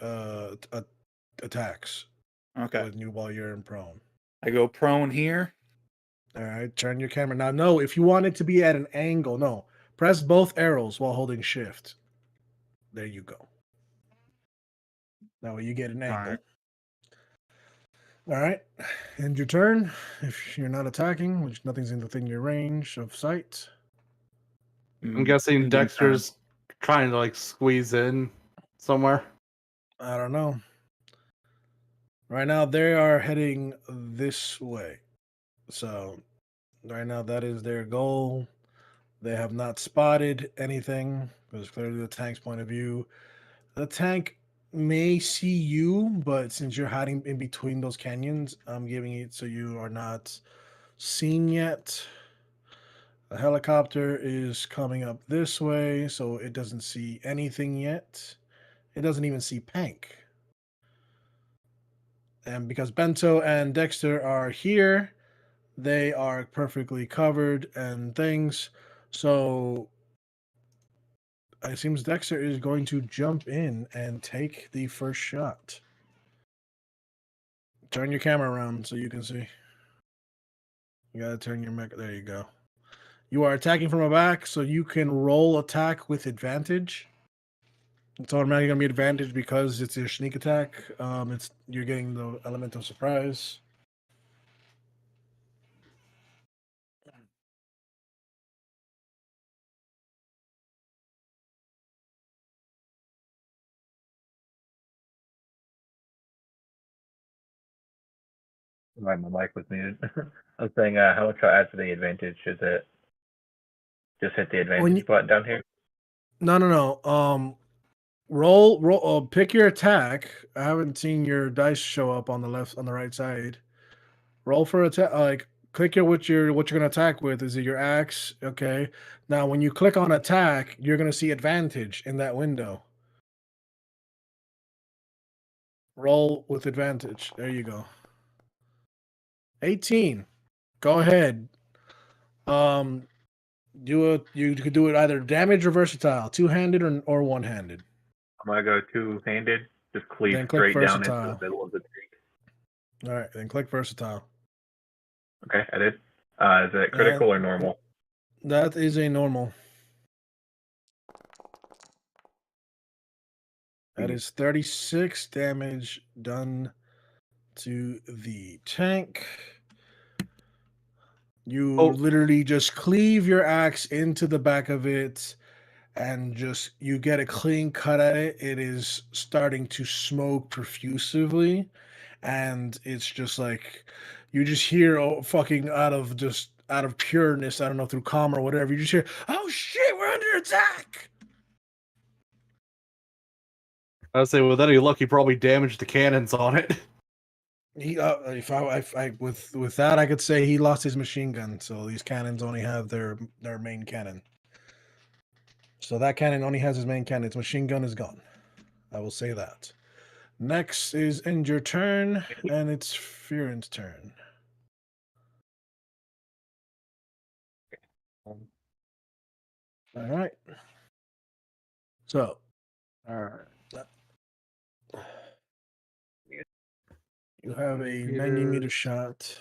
attacks Okay. with you while you're in prone. I go prone here. All right, turn your camera now. No, if you want it to be at an angle, no, press both arrows while holding shift. There you go. That way you get an All angle. right. All right, end your turn. If you're not attacking, which nothing's within your range of sight. I'm guessing End your turn. Dexter's trying to like squeeze in somewhere. I don't know. Right now they are heading this way. So right now that is their goal. They have not spotted anything. Because clearly the tank's point of view. The tank may see you, but since you're hiding in between those canyons, I'm giving it so you are not seen yet. The helicopter is coming up this way, so it doesn't see anything yet. It doesn't even see Pank. And because Bento and Dexter are here, they are perfectly covered and things. So it seems Dexter is going to jump in and take the first shot. Turn your camera around so you can see. You gotta turn your mech. There you go. You are attacking from a back, so you can roll attack with advantage. It's automatically gonna be advantage because it's your sneak attack. You're getting the element of surprise. My mic was muted. I was saying, how much I add to the advantage? Is it just hit the advantage button down here? No. Pick your attack. I haven't seen your dice show up on the right side. Roll for attack. Click your what you're gonna attack with. Is it your axe? Okay. Now, when you click on attack, you're gonna see advantage in that window. Roll with advantage. There you go. 18. Go ahead. You could do it either damage or versatile, two-handed or one-handed. I'm gonna go two-handed. Just cleave Then click straight down into the versatile. middle of the tree. All right, then click versatile. Okay, I did. Is it critical or normal? That is a normal. That is 36 damage done to the tank. You literally just cleave your axe into the back of it and just you get a clean cut at it. It is starting to smoke profusively, and it's just like you just hear fucking out of pureness, I don't know, through calm or whatever, you just hear, "Oh shit, we're under attack!" I would say with any luck, he probably damaged the cannons on it. He, if I with that, I could say he lost his machine gun. So these cannons only have their main cannon. So that cannon only has his main cannon. Its machine gun is gone. I will say that. Next is end your turn, and it's Fearon's turn. All right. So, All right. You have a 90-meter shot.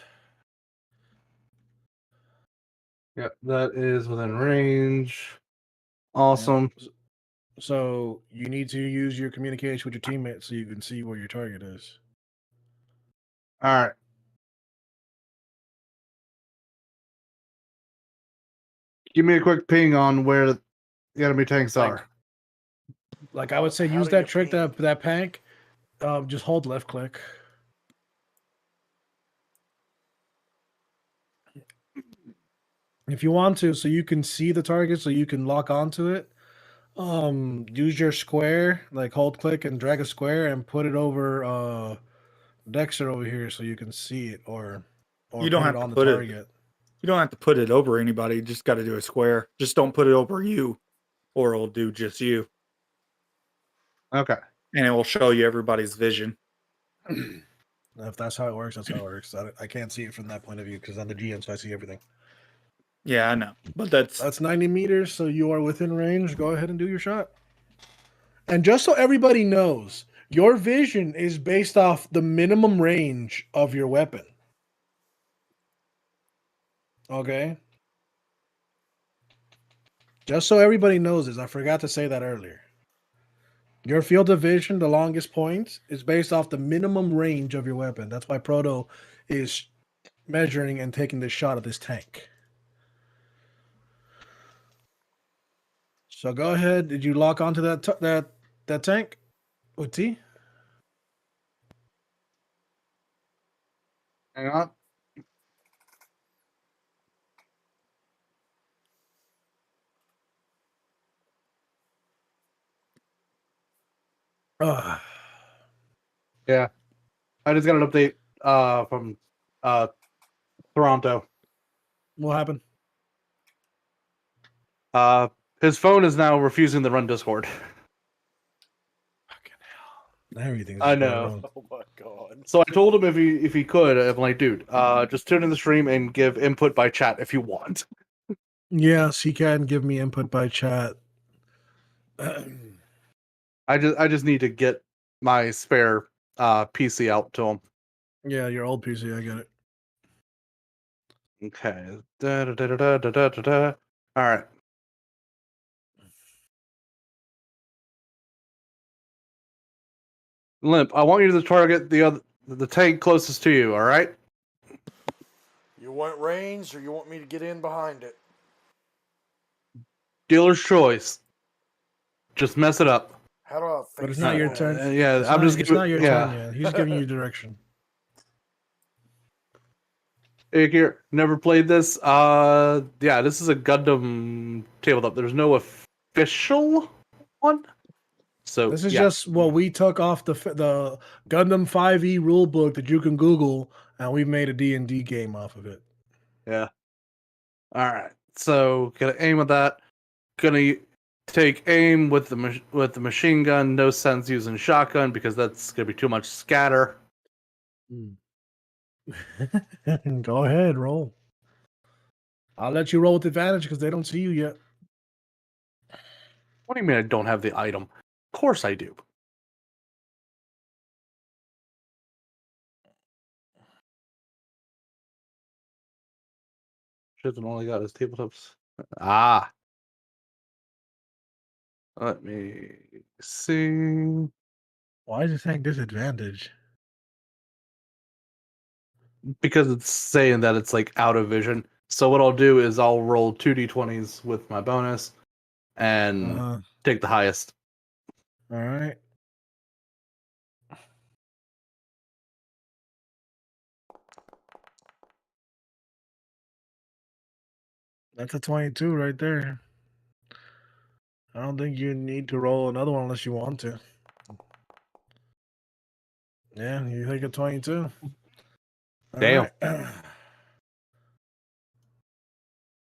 Yep, that is within range. Awesome. Yeah. So you need to use your communication with your teammates so you can see where your target is. All right. Give me a quick ping on where the enemy tanks are. Like I would say, How use do you that trick, ping? that pank. Just hold left click. If you want to, so you can see the target, so you can lock onto it. Use your square, like hold click and drag a square and put it over Dexter over here, so you can see it, or You don't put have it to on the put it. target. You don't have to put it over anybody. You just got to do a square. Just don't put it over you, or it'll do just you, Okay. and it will show you everybody's vision. If that's how it works, that's how it works. I can't see it from that point of view because I'm the GM, so I see everything. Yeah, I know, but that's 90 meters, so you are within range. Go ahead and do your shot. And just so everybody knows, your vision is based off the minimum range of your weapon. Okay? Just so everybody knows this, I forgot to say that earlier. Your field of vision, the longest point, is based off the minimum range of your weapon. That's why Proto is measuring and taking this shot at this tank. So go ahead. Did you lock onto that tank with T? Hang on. Ugh. Yeah. I just got an update from Toronto. What happened? His phone is now refusing to run Discord. Fucking hell. Everything's I going know. wrong. Oh my god. So I told him if he could, I'm like, dude, just tune in the stream and give input by chat if you want. Yes, he can give me input by chat. I just need to get my spare PC out to him. Yeah, your old PC, I get it. Okay. Da. All right. Limp, I want you to target the tank closest to you, all right? You want range, or you want me to get in behind it? Dealer's choice. Just mess it up. How do I face But it's not your that? turn. Yeah, It's not your turn yet. He's giving you direction. Hey, here, never played this. Yeah, this is a Gundam tabletop. There's no official one. So This is yeah. just what we took off the Gundam 5e rule book that you can Google, and we made a D&D game off of it. Yeah. All right. So gonna aim at that. Gonna take aim with the machine gun. No sense using shotgun because that's gonna be too much scatter. Go ahead, roll. I'll let you roll with advantage because they don't see you yet. What do you mean I don't have the item? Of course I do. Shit, and only got his tabletops. Ah. Let me see. Why is it saying disadvantage? Because it's saying that it's like out of vision. So what I'll do is I'll roll 2d20s with my bonus and take the highest. All right. That's a 22 right there. I don't think you need to roll another one unless you want to. Yeah, you take a 22. Damn. Right.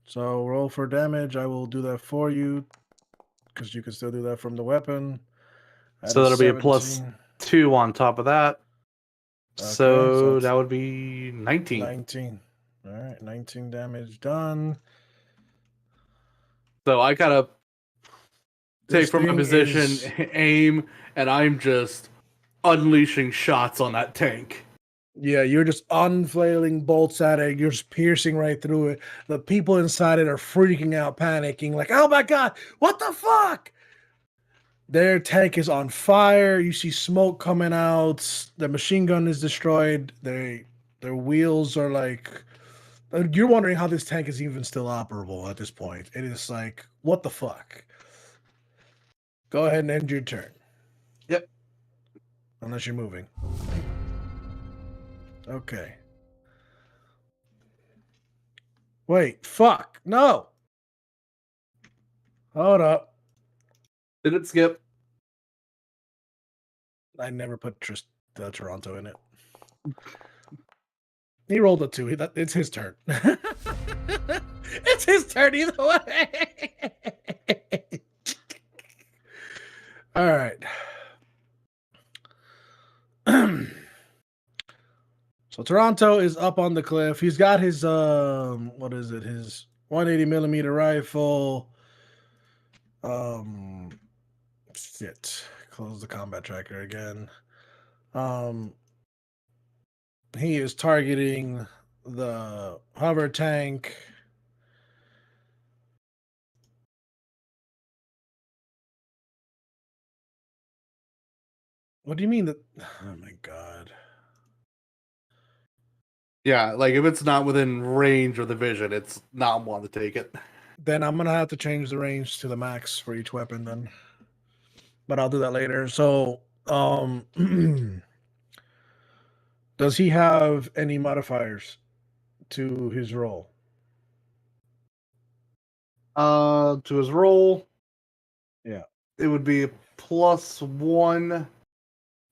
So roll for damage. I will do that for you because you can still do that from the weapon. So that'll be a plus 2 on top of that. Okay, So that would be 19. 19. All right, 19 damage done. So I kind of take from my position, is... aim, and I'm just unleashing shots on that tank. Yeah, you're just unflailing bolts at it. You're just piercing right through it. The people inside it are freaking out, panicking, like, oh my God, what the fuck? Their tank is on fire. You see smoke coming out. The machine gun is destroyed. Their wheels are like... You're wondering how this tank is even still operable at this point. It is like, what the fuck? Go ahead and end your turn. Yep. Unless you're moving. Okay. Wait, fuck. No. Hold up. Did it skip? I never put Toronto in it. He rolled a 2. It's his turn. It's his turn either way. All right. So Toronto is up on the cliff. He's got his what is it? His 180 millimeter rifle. Shit. Close the combat tracker again. He is targeting the hover tank. What do you mean that? Oh my God. Yeah, like if it's not within range of the vision, it's not one to take it. Then I'm gonna have to change the range to the max for each weapon then. But I'll do that later. So, does he have any modifiers to his roll? To his roll, Yeah. it would be +1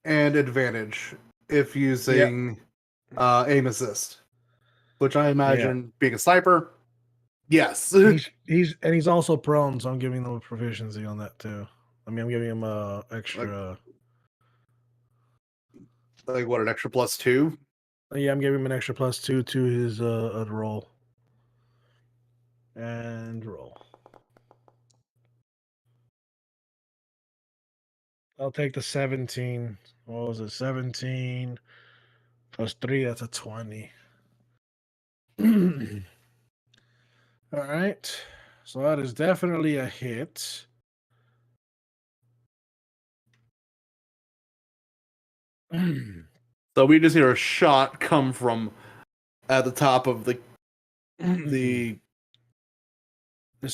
and advantage if using aim assist, which I imagine being a sniper. Yes. he's also prone, so I'm giving him a proficiency on that too. I mean, I'm giving him a extra. Like what, an extra +2? Yeah, I'm giving him an extra +2 to his roll. And roll. I'll take the 17. What was it? 17 +3. That's a 20. All right. So that is definitely a hit. So we just hear a shot come from at the top of the This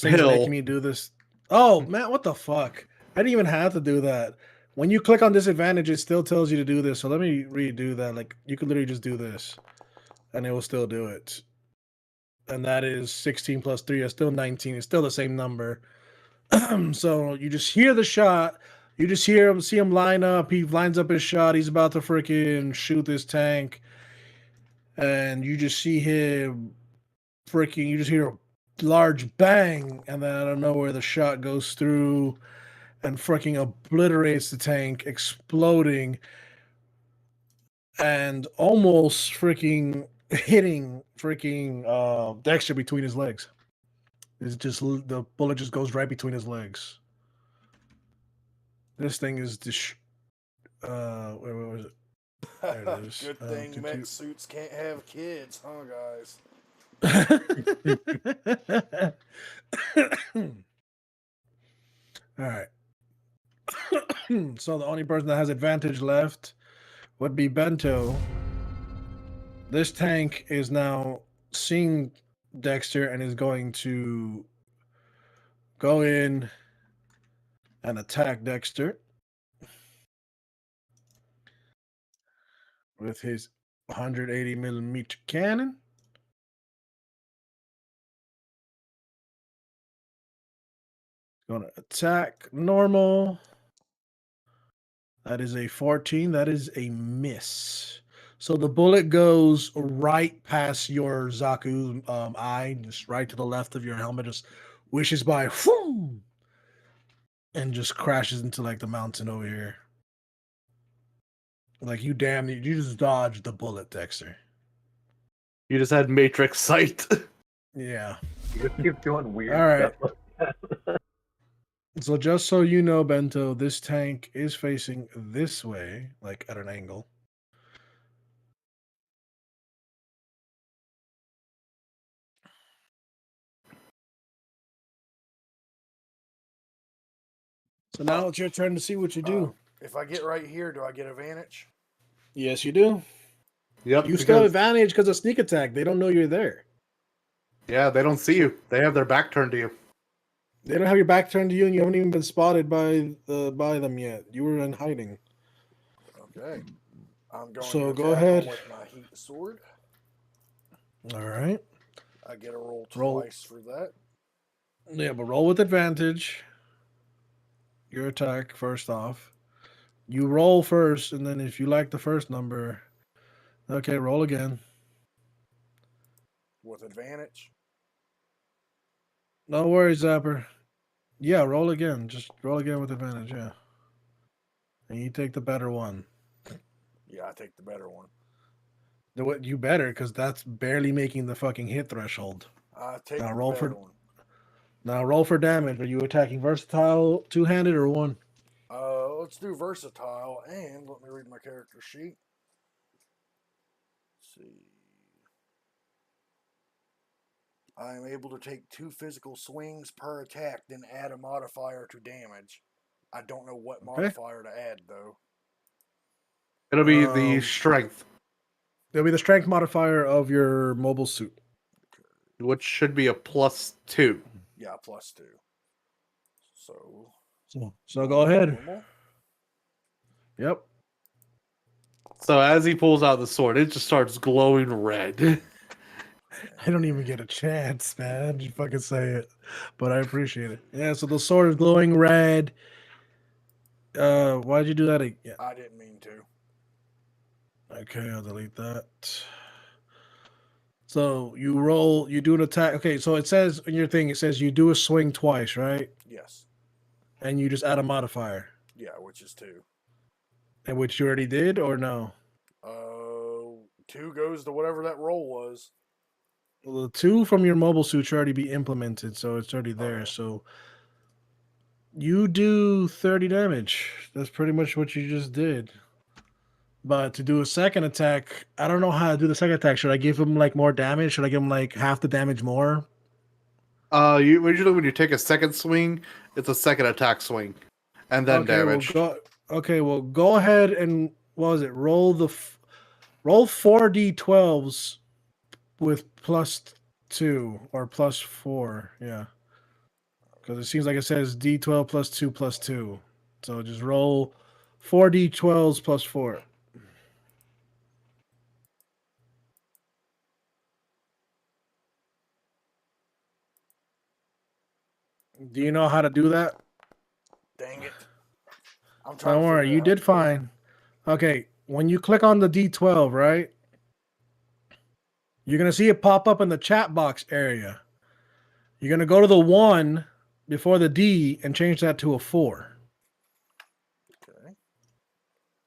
thing's hill. making me do this. Oh, man, what the fuck? I didn't even have to do that. When you click on disadvantage, it still tells you to do this. So let me redo that. Like, you could literally just do this, and it will still do it. And that is 16 +3. It's still 19. It's still the same number. So you just hear the shot. You just hear him, see him line up. He lines up his shot. He's about to freaking shoot this tank. And you just see him freaking, you just hear a large bang. And then out of nowhere, the shot goes through and freaking obliterates the tank, exploding and almost freaking hitting freaking Dexter between his legs. It's just, the bullet just goes right between his legs. This thing is where was it? There it is. Good thing mech suits can't have kids, huh, guys? All right. So the only person that has advantage left would be Bento. This tank is now seeing Dexter and is going to go in and attack Dexter with his 180 millimeter cannon. Going to attack normal. That is a 14. That is a miss. So the bullet goes right past your Zaku eye, just right to the left of your helmet, just wishes by, whoom, and just crashes into like the mountain over here. Like you just dodged the bullet, Dexter. You just had Matrix sight. Yeah. You just keep doing weird All right. stuff like that. So just so you know, Bento, this tank is facing this way, like at an angle. So now it's your turn to see what you do. If I get right here, do I get advantage? Yes, you do. Yep. You still have because, advantage because of sneak attack. They don't know you're there. yeah, they don't see you. They have their back turned to you. They don't have your back turned to you, and you haven't even been spotted by them yet. You were in hiding. Okay. I'm going So to go attack 'em ahead. with my heat sword. All right. I get a roll Roll. twice for that. Yeah, but roll with advantage. Your attack first off. You roll first, and then if you like the first number, okay, roll again. With advantage. No worries, Zapper. Yeah, roll again. Just roll again with advantage, yeah. And you take the better one. Yeah, I take the better one. You better, because that's barely making the fucking hit threshold. I take Now the roll better for one. now roll for damage. Are you attacking versatile, two-handed, or one? Let's do versatile, and let me read my character sheet. Let's see. I am able to take 2 physical swings per attack, then add a modifier to damage. I don't know what Okay. modifier to add, though. It'll be the strength, It'll be the strength modifier of your mobile suit. which should be a +2. Yeah, +2. So So go ahead. normal. Yep. So as he pulls out the sword, it just starts glowing red. I don't even get a chance, man. You fucking say it. But I appreciate it. Yeah, so the sword is glowing red. Why'd you do that again? I didn't mean to. Okay, I'll delete that. So you do an attack. Okay, so it says in your thing, it says you do a swing twice, right? Yes. And you just add a modifier. Yeah, which is 2. And which you already did, or no? 2 goes to whatever that roll was. Well, the 2 from your mobile suit should already be implemented, so it's already there. Okay. So you do 30 damage. That's pretty much what you just did. But to do a second attack, I don't know how to do the second attack. Should I give him like more damage? Should I give him like half the damage more? You usually when you take a second swing, it's a second attack swing, and then damage. Well, go ahead and what was it? Roll 4d12s with +2 or +4. Yeah, because it seems like it says d12 +2 +2. So just roll 4d12s +4. Do you know how to do that? Dang it. I'm trying Don't to worry, figure you out how to did do it. fine. Okay, when you click on the D12, right? You're going to see it pop up in the chat box area. You're going to go to the 1 before the D and change that to a 4. Okay.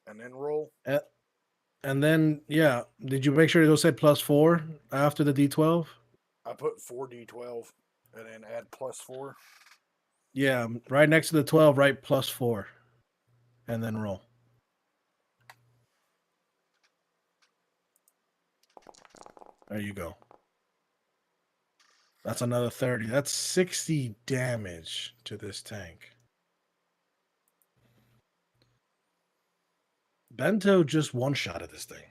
And then roll. And then, yeah, did you make sure those said +4 after the D12? I put 4d12 and then add +4. Yeah, right next to the 12, right +4. And then roll. There you go. That's another 30. That's 60 damage to this tank. Bento just one-shotted this thing.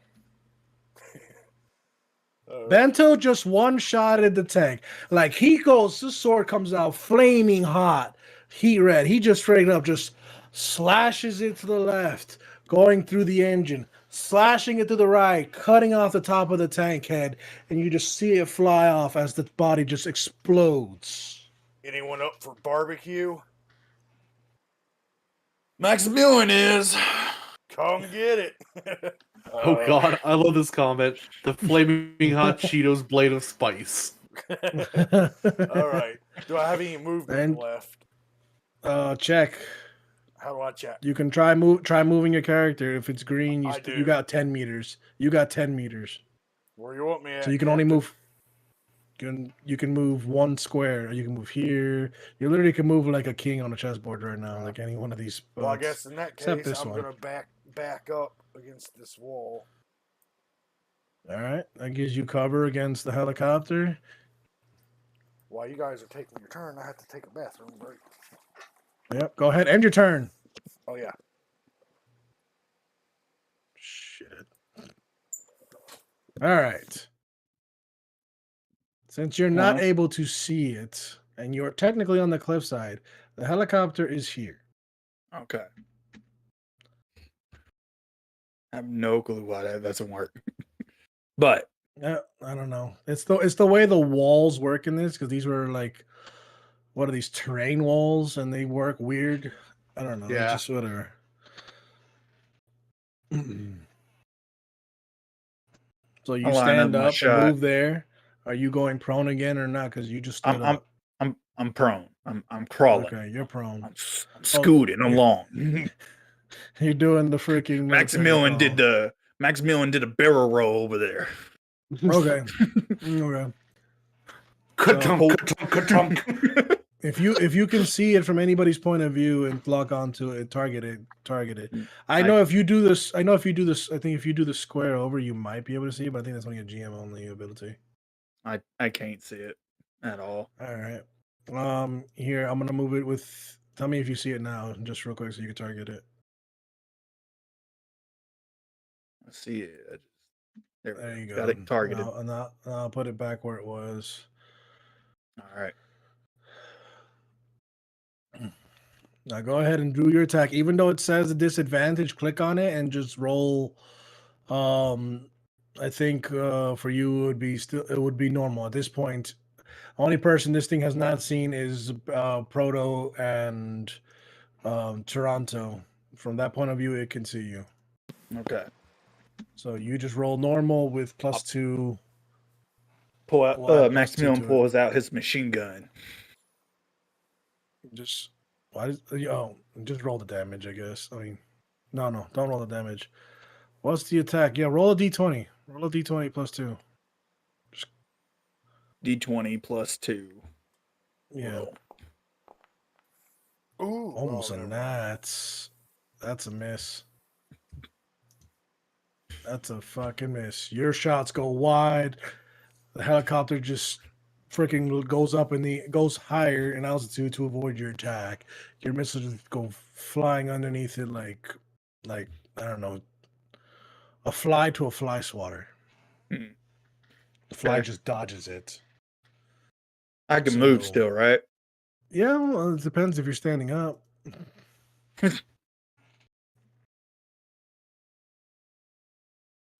Bento just one-shotted the tank. Like, he goes, this sword comes out flaming hot, heat red. He just straight up just slashes it to the left, going through the engine, slashing it to the right, cutting off the top of the tank head, and you just see it fly off as the body just explodes. Anyone up for barbecue? Maximilian is. Come get it. Oh God, I love this comment. The flaming hot Cheetos blade of spice. All right. Do I have any movement And- left? Check. How do I check? You can try moving your character. If it's green, I do. you got 10 meters. You got 10 meters. Where you want me at? So you can only Captain? move. You can move one square. You can move here. You literally can move like a king on a chessboard right now, like any one of these. Well, I spots. guess in that except case, this I'm one. gonna back up against this wall. All right, that gives you cover against the helicopter. While you guys are taking your turn, I have to take a bathroom break. Yep. Go ahead. End your turn. Oh yeah. Shit. All right. Since you're not able to see it, and you're technically on the cliffside, the helicopter is here. Okay. I have no clue why that doesn't work. But I don't know. It's the way the walls work in this, because these were like, what are these, terrain walls, and they work weird. I don't know. Yeah. It's just whatever. So you I'll line stand up my up and shot. move there. Are you going prone again or not? Because you just stood up. I'm prone. I'm crawling. Okay, you're prone. I'm scooting along. You're doing the freaking Maximilian did a barrel roll over there. Okay. Okay. Ka-tunk. If you can see it from anybody's point of view and lock onto it, target it. I think if you do this, I think if you do the square over, you might be able to see it, but I think that's only a GM only ability. I can't see it at all. All right. Here, I'm gonna move it with, tell me if you see it now, just real quick so you can target it. I see it. There you go. Got it targeted. And I'll put it back where it was. All right. Now go ahead and do your attack. Even though it says a disadvantage, click on it and just roll. I think for you it would be normal at this point. Only person this thing has not seen is Proto and Toronto. From that point of view, it can see you. Okay. So you just roll normal with +2. Pull out. Well, add Maximilian +2 to it. pulls out his machine gun. Just just roll the damage, I guess. I mean, no, don't roll the damage. What's the attack? Yeah, roll a d20. Roll a d20 +2. D20 +2. Yeah. Ooh, Almost never a mind. nat. That's a miss. That's a fucking miss. Your shots go wide. The helicopter just freaking goes higher in altitude to avoid your attack. Your missiles just go flying underneath it like I don't know, a fly to a fly swatter. Hmm. The fly Okay. just dodges it. I can move So- still, right? Yeah, well, it depends if you're standing up.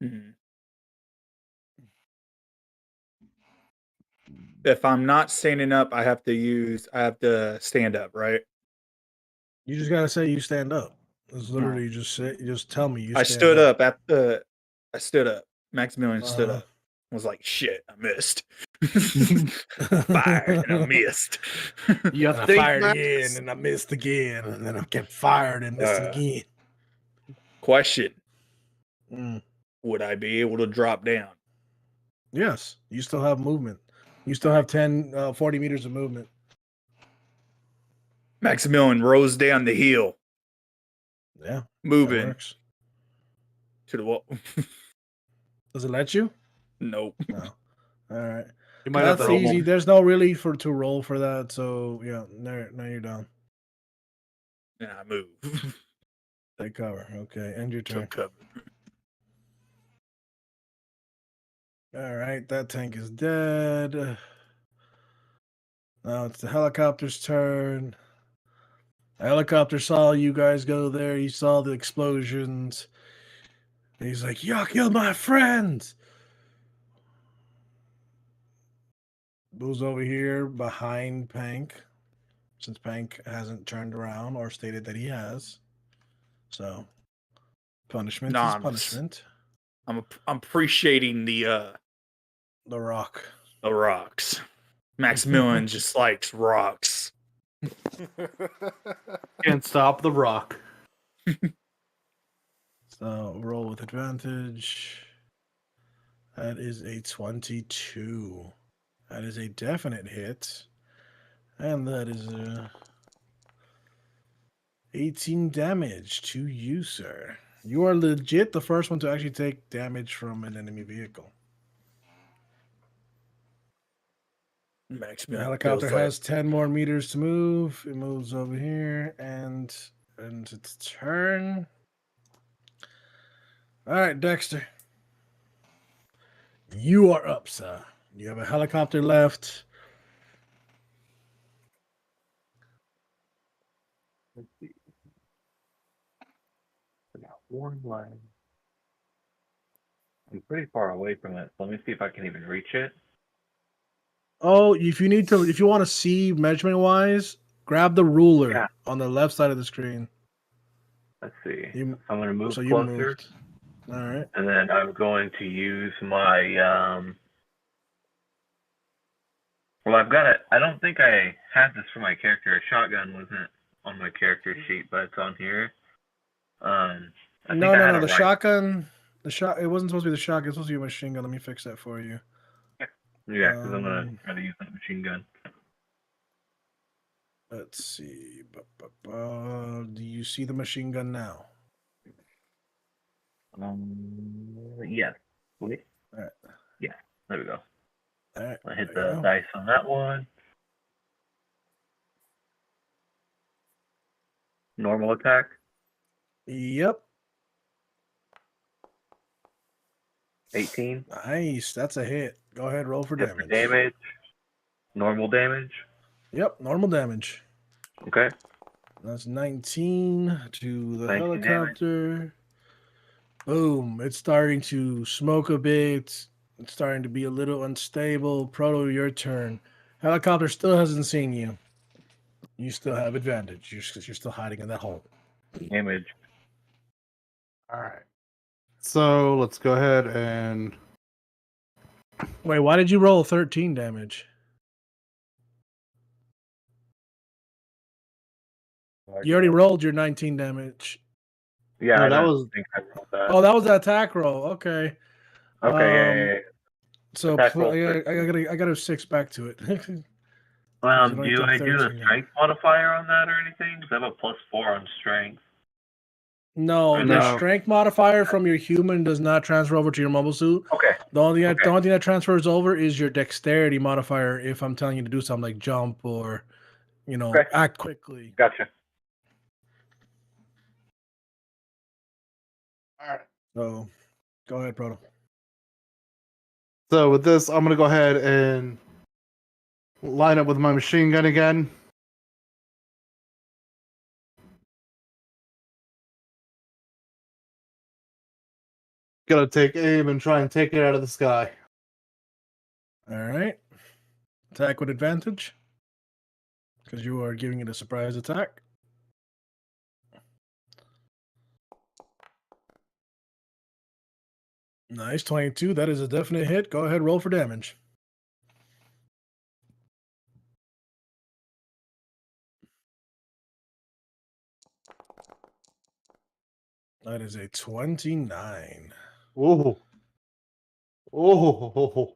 Mhm. If I'm not standing up, I have to stand up, right? You just gotta say you stand up. It's literally you just tell me you I stand stood up. I stood up. Maximilian stood Uh-huh. up. I was like, shit, I missed. Fired and I missed. You And I think, fired Max? again, and I missed again, and then I kept fired and missed again. Question. Mm. Would I be able to drop down? Yes, you still have movement. You still have 40 meters of movement. Maximilian rose down the hill, Yeah, that moving works. to the wall. Does it let you? Nope. No. All right. You might have That's to roll. easy. There's no really to roll for that. So yeah, now you're down. Yeah, I move. Take cover. Okay, end your turn. Took cover. All right, that tank is dead. Now it's the helicopter's turn. The helicopter saw you guys go there. He saw the explosions. He's like, "Y'all killed my friends." Moves over here behind Pank, since Pank hasn't turned around or stated that he has. So, punishment No, is I'm punishment. I'm appreciating the Rock. rocks. Maximilian just likes rocks. Can't stop the rock. So roll with advantage. That is a 22. That is a definite hit. And that is 18 damage to you, sir. You are legit the first one to actually take damage from an enemy vehicle. The Maximilian helicopter feels like has 10 more meters to move. It moves over here and ends its turn. All right, Dexter. You are up, sir. You have a helicopter left. Let's see. I got one line. I'm pretty far away from it. So let me see if I can even reach it. Oh, if you want to see measurement wise, grab the ruler on the left side of the screen. Let's see. You, I'm going to move so you closer. moved. All right. And then I'm going to use my, well, I've got it. I don't think I had this for my character. A shotgun wasn't on my character sheet, but it's on here. I think I had No. a The rifle. shotgun. It wasn't supposed to be the shotgun. It's supposed to be a machine gun. Let me fix that for you. Yeah, because I'm going to try to use that machine gun. Let's see. Do you see the machine gun now? Yes. Wait. All right. Yeah, there we go. All right. I hit the dice on that one. Normal attack. Yep. 18. Nice. That's a hit. Go ahead. Roll for Hit for damage. damage. Normal damage. Yep. Normal damage. Okay. That's 19 to the 19 helicopter. Boom. It's starting to smoke a bit. It's starting to be a little unstable. Proto, your turn. Helicopter still hasn't seen you. You still have advantage. You're still hiding in that hole. Damage. All right. So let's go ahead and Wait, why did you roll 13 damage? You already rolled your 19 damage. Yeah, No, I that don't was- think I rolled that. Oh, that was the attack roll. Okay. Okay, yeah. So Attack roll I got to 6 back to it. Do you only took I do the 13. strength modifier on that or anything? Because I have a +4 on strength. No, No. your strength modifier from your human does not transfer over to your mobile suit. Okay. The only thing that transfers over is your dexterity modifier if I'm telling you to do something like jump or, act quickly. Gotcha. all right. So, go ahead, Proto. So with this, I'm gonna go ahead and line up with my machine gun again. Gonna take aim and try and take it out of the sky. All right. Attack with advantage. Because you are giving it a surprise attack. Nice, 22. That is a definite hit. Go ahead, roll for damage. That is a 29. Oh. Oh.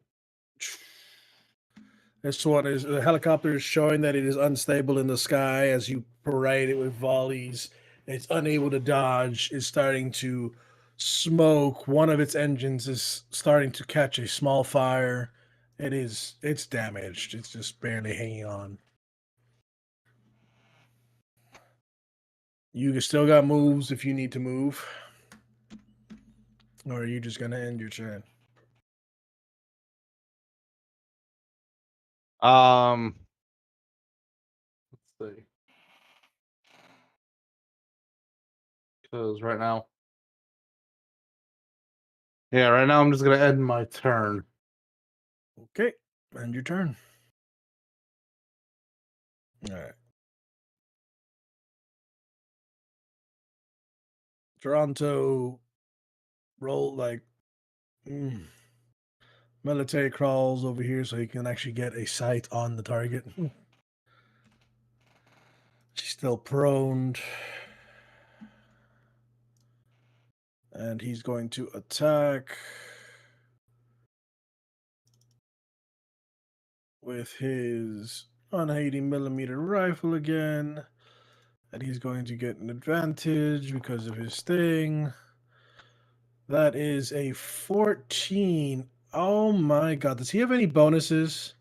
This one is the helicopter is showing that it is unstable in the sky as you parade it with volleys. It's unable to dodge. It's starting to smoke. One of its engines is starting to catch a small fire. It's damaged. It's just barely hanging on. You still got moves if you need to move. Or are you just gonna end your turn? Let's see. Because right now, right now I'm just gonna end my turn. Okay, end your turn. All right. Toronto roll like military crawls over here so he can actually get a sight on the target. She's still prone. And he's going to attack with his 180mm rifle again. And he's going to get an advantage because of his thing. That is a 14. Oh my god. Does he have any bonuses?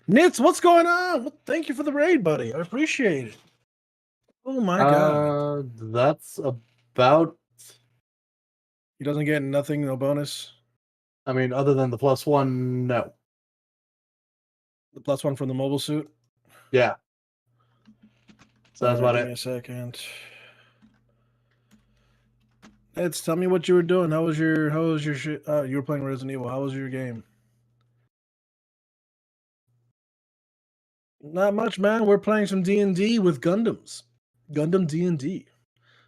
Nitz, what's going on? Well, thank you for the raid, buddy. I appreciate it. Oh my god. That's about. He doesn't get nothing, no bonus. I mean, other than the +1, no. The +1 from the mobile suit. Yeah. So that's All right, about give it. me a second. Nitz, tell me what you were doing. How was your shit? You were playing Resident Evil. How was your game? Not much, man. We're playing some D&D with Gundams. Gundam D&D.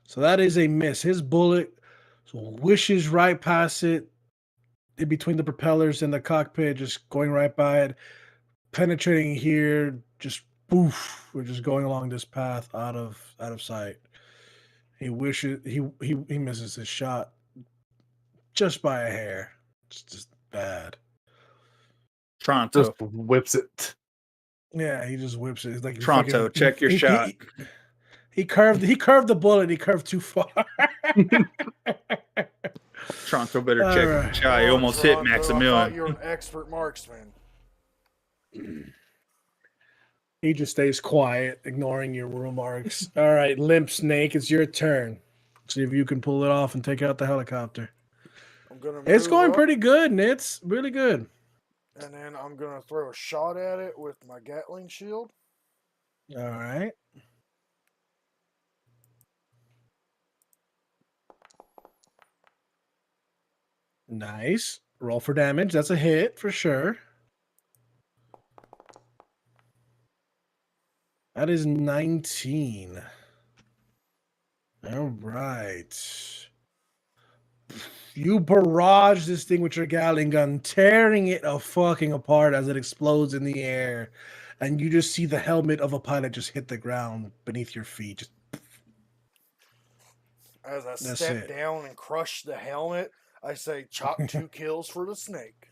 So that is a miss. His bullet wishes right past it, in between the propellers and the cockpit, just going right by it, penetrating here, just poof. We're just going along this path out of sight. He wishes he misses his shot just by a hair. It's just bad. Toronto. Just whips it. Yeah, he just whips it. It's like Toronto, fucking, check your shot. He curved the bullet. He curved too far. Toronto better All check right. your shot. He almost hit Toronto, I thought Maximilian. you were an expert marksman. He just stays quiet, ignoring your remarks. All right, Limp Snake, it's your turn. See if you can pull it off and take out the helicopter. I'm gonna. It's move going up, pretty good, Nitz. Really good. and then I'm gonna throw a shot at it with my Gatling shield. All right. Nice. Roll for damage. That's a hit for sure. That is 19. All right. You barrage this thing with your Gatling gun, tearing it fucking apart as it explodes in the air. And you just see the helmet of a pilot just hit the ground beneath your feet. Just As I That's step it. down and crush the helmet, I say, "Chop 2 kills for the snake."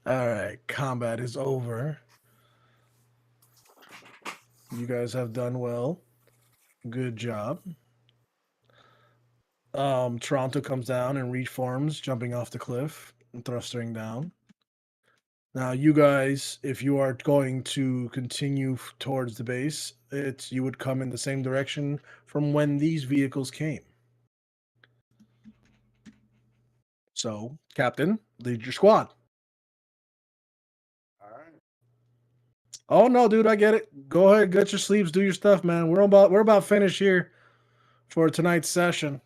All right, combat is over. You guys have done well. Good job. Toronto comes down and reforms, jumping off the cliff and thrusting down. Now, you guys, if you are going to continue towards the base, you would come in the same direction from when these vehicles came. So, Captain, lead your squad. All right. Oh no, dude, I get it. Go ahead, get your sleeps, do your stuff, man. We're about finished here for tonight's session.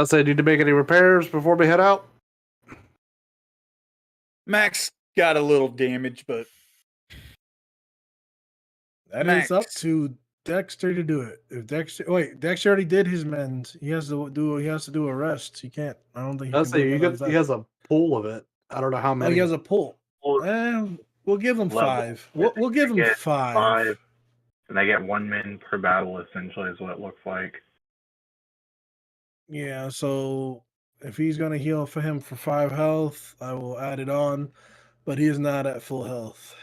Say, need to make any repairs before we head out? Max got a little damage, but That Max. is up to Dexter to do it. If Dexter already did his mend. He has to do a rest. He can't. I don't think he can do that. He has a pool of it. I don't know how Oh, many. he has a pull. Well, We'll give him level. 5. We'll give him get 5. And I get 1 min per battle, essentially, is what it looks like. Yeah, so if he's gonna heal for him for 5 health, I will add it on, but he is not at full health.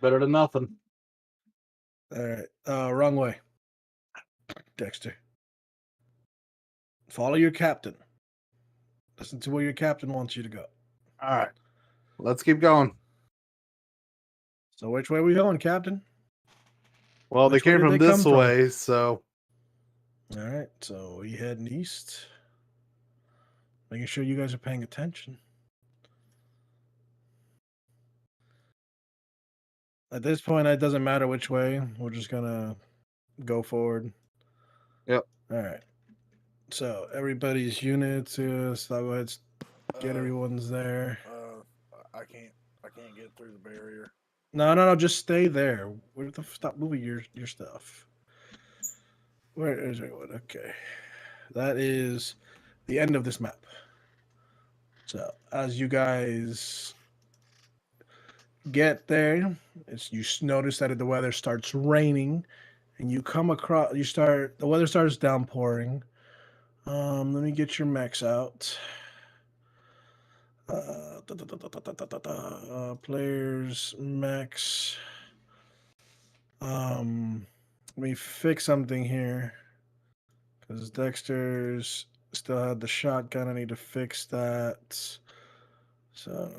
Better than nothing. All right. Wrong way. Dexter. Follow your captain. Listen to where your captain wants you to go. All right. Let's keep going. So which way are we going, Captain? Well, Which they way came did from they this come from? way, so All right. So we heading east. Making sure you guys are paying attention. At this point, it doesn't matter which way. We're just gonna go forward. Yep. All right. So everybody's units. So go ahead, get everyone's there. I can't get through the barrier. No. Just stay there. Stop moving your stuff. Where is everyone? Okay. That is the end of this map. So as you guys get there, you notice that the weather starts raining, and you come across. The weather starts downpouring. Let me get your mechs out. Players mechs. Let me fix something here because Dexter's still had the shotgun. I need to fix that. So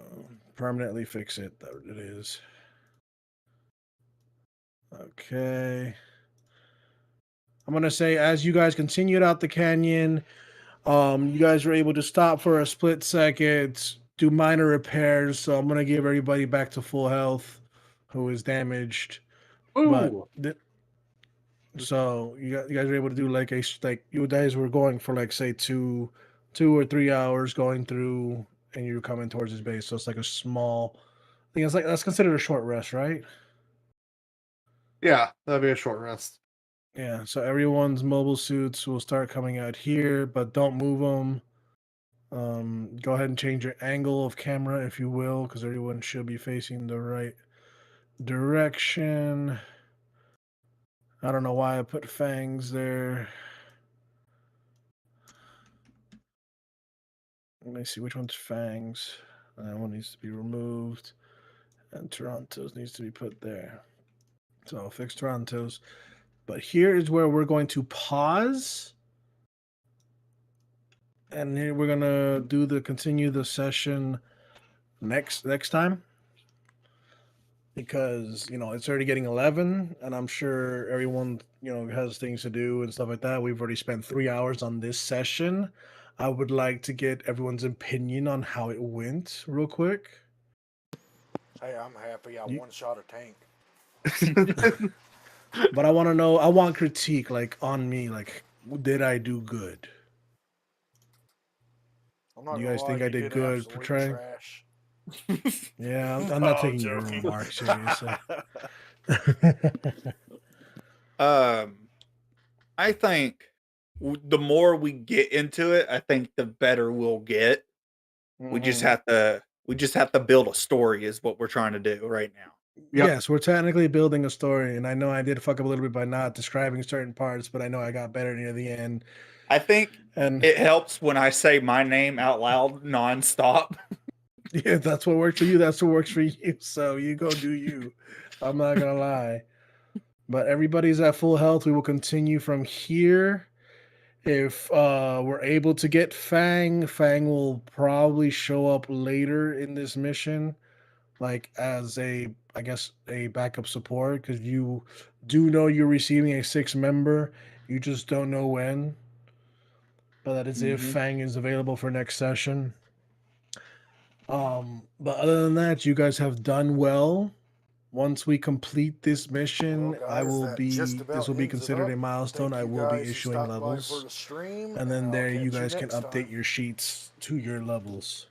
permanently fix it. That it is. Okay. I'm gonna say as you guys continued out the canyon, you guys were able to stop for a split second, do minor repairs. So I'm gonna give everybody back to full health who is damaged. But ooh, so you guys were able to do like you guys were going for like say 2 or 3 hours going through, and you're coming towards his base. So it's like a small. I think it's like that's considered a short rest, right? yeah, that'd be a short rest. Yeah. So everyone's mobile suits will start coming out here, but don't move them. Go ahead and change your angle of camera if you will, because everyone should be facing the right direction. I don't know why I put fangs there. Let me see which one's fangs. That one needs to be removed. And Toronto's needs to be put there. So I'll fix Toronto's. But here is where we're going to pause. And here we're gonna continue the session next time. Because it's already getting 11, and I'm sure everyone has things to do and stuff like that. We've already spent 3 hours on this session. I would like to get everyone's opinion on how it went real quick. Hey, I'm happy I one shot a tank. But I want to know. I want critique, like on me. Like, did I do good? I'm not You gonna guys lie, think I you did good absolute portraying? trash. Yeah, I'm not Oh, taking your joking. remarks seriously. I think the more we get into it, I think the better we'll get. We just have to build a story is what we're trying to do right now. Yep. Yes, we're technically building a story, and I know I did fuck up a little bit by not describing certain parts, but I know I got better near the end. I think And it helps when I say my name out loud nonstop. yeah, that's what works for you. That's what works for you. So you go do you. I'm not gonna lie. But everybody's at full health. We will continue from here. If we're able to get Fang will probably show up later in this mission, like as a backup support, because you do know you're receiving a 6 member. You just don't know when. But that is if Fang is available for next session. But other than that, you guys have done well. Once we complete this mission, Well, guys, that just this about will be ends it considered up. a milestone. Thank I you will be guys who issuing stopped by for levels. the stream, And then I'll there you catch guys can next update time. your sheets to your levels.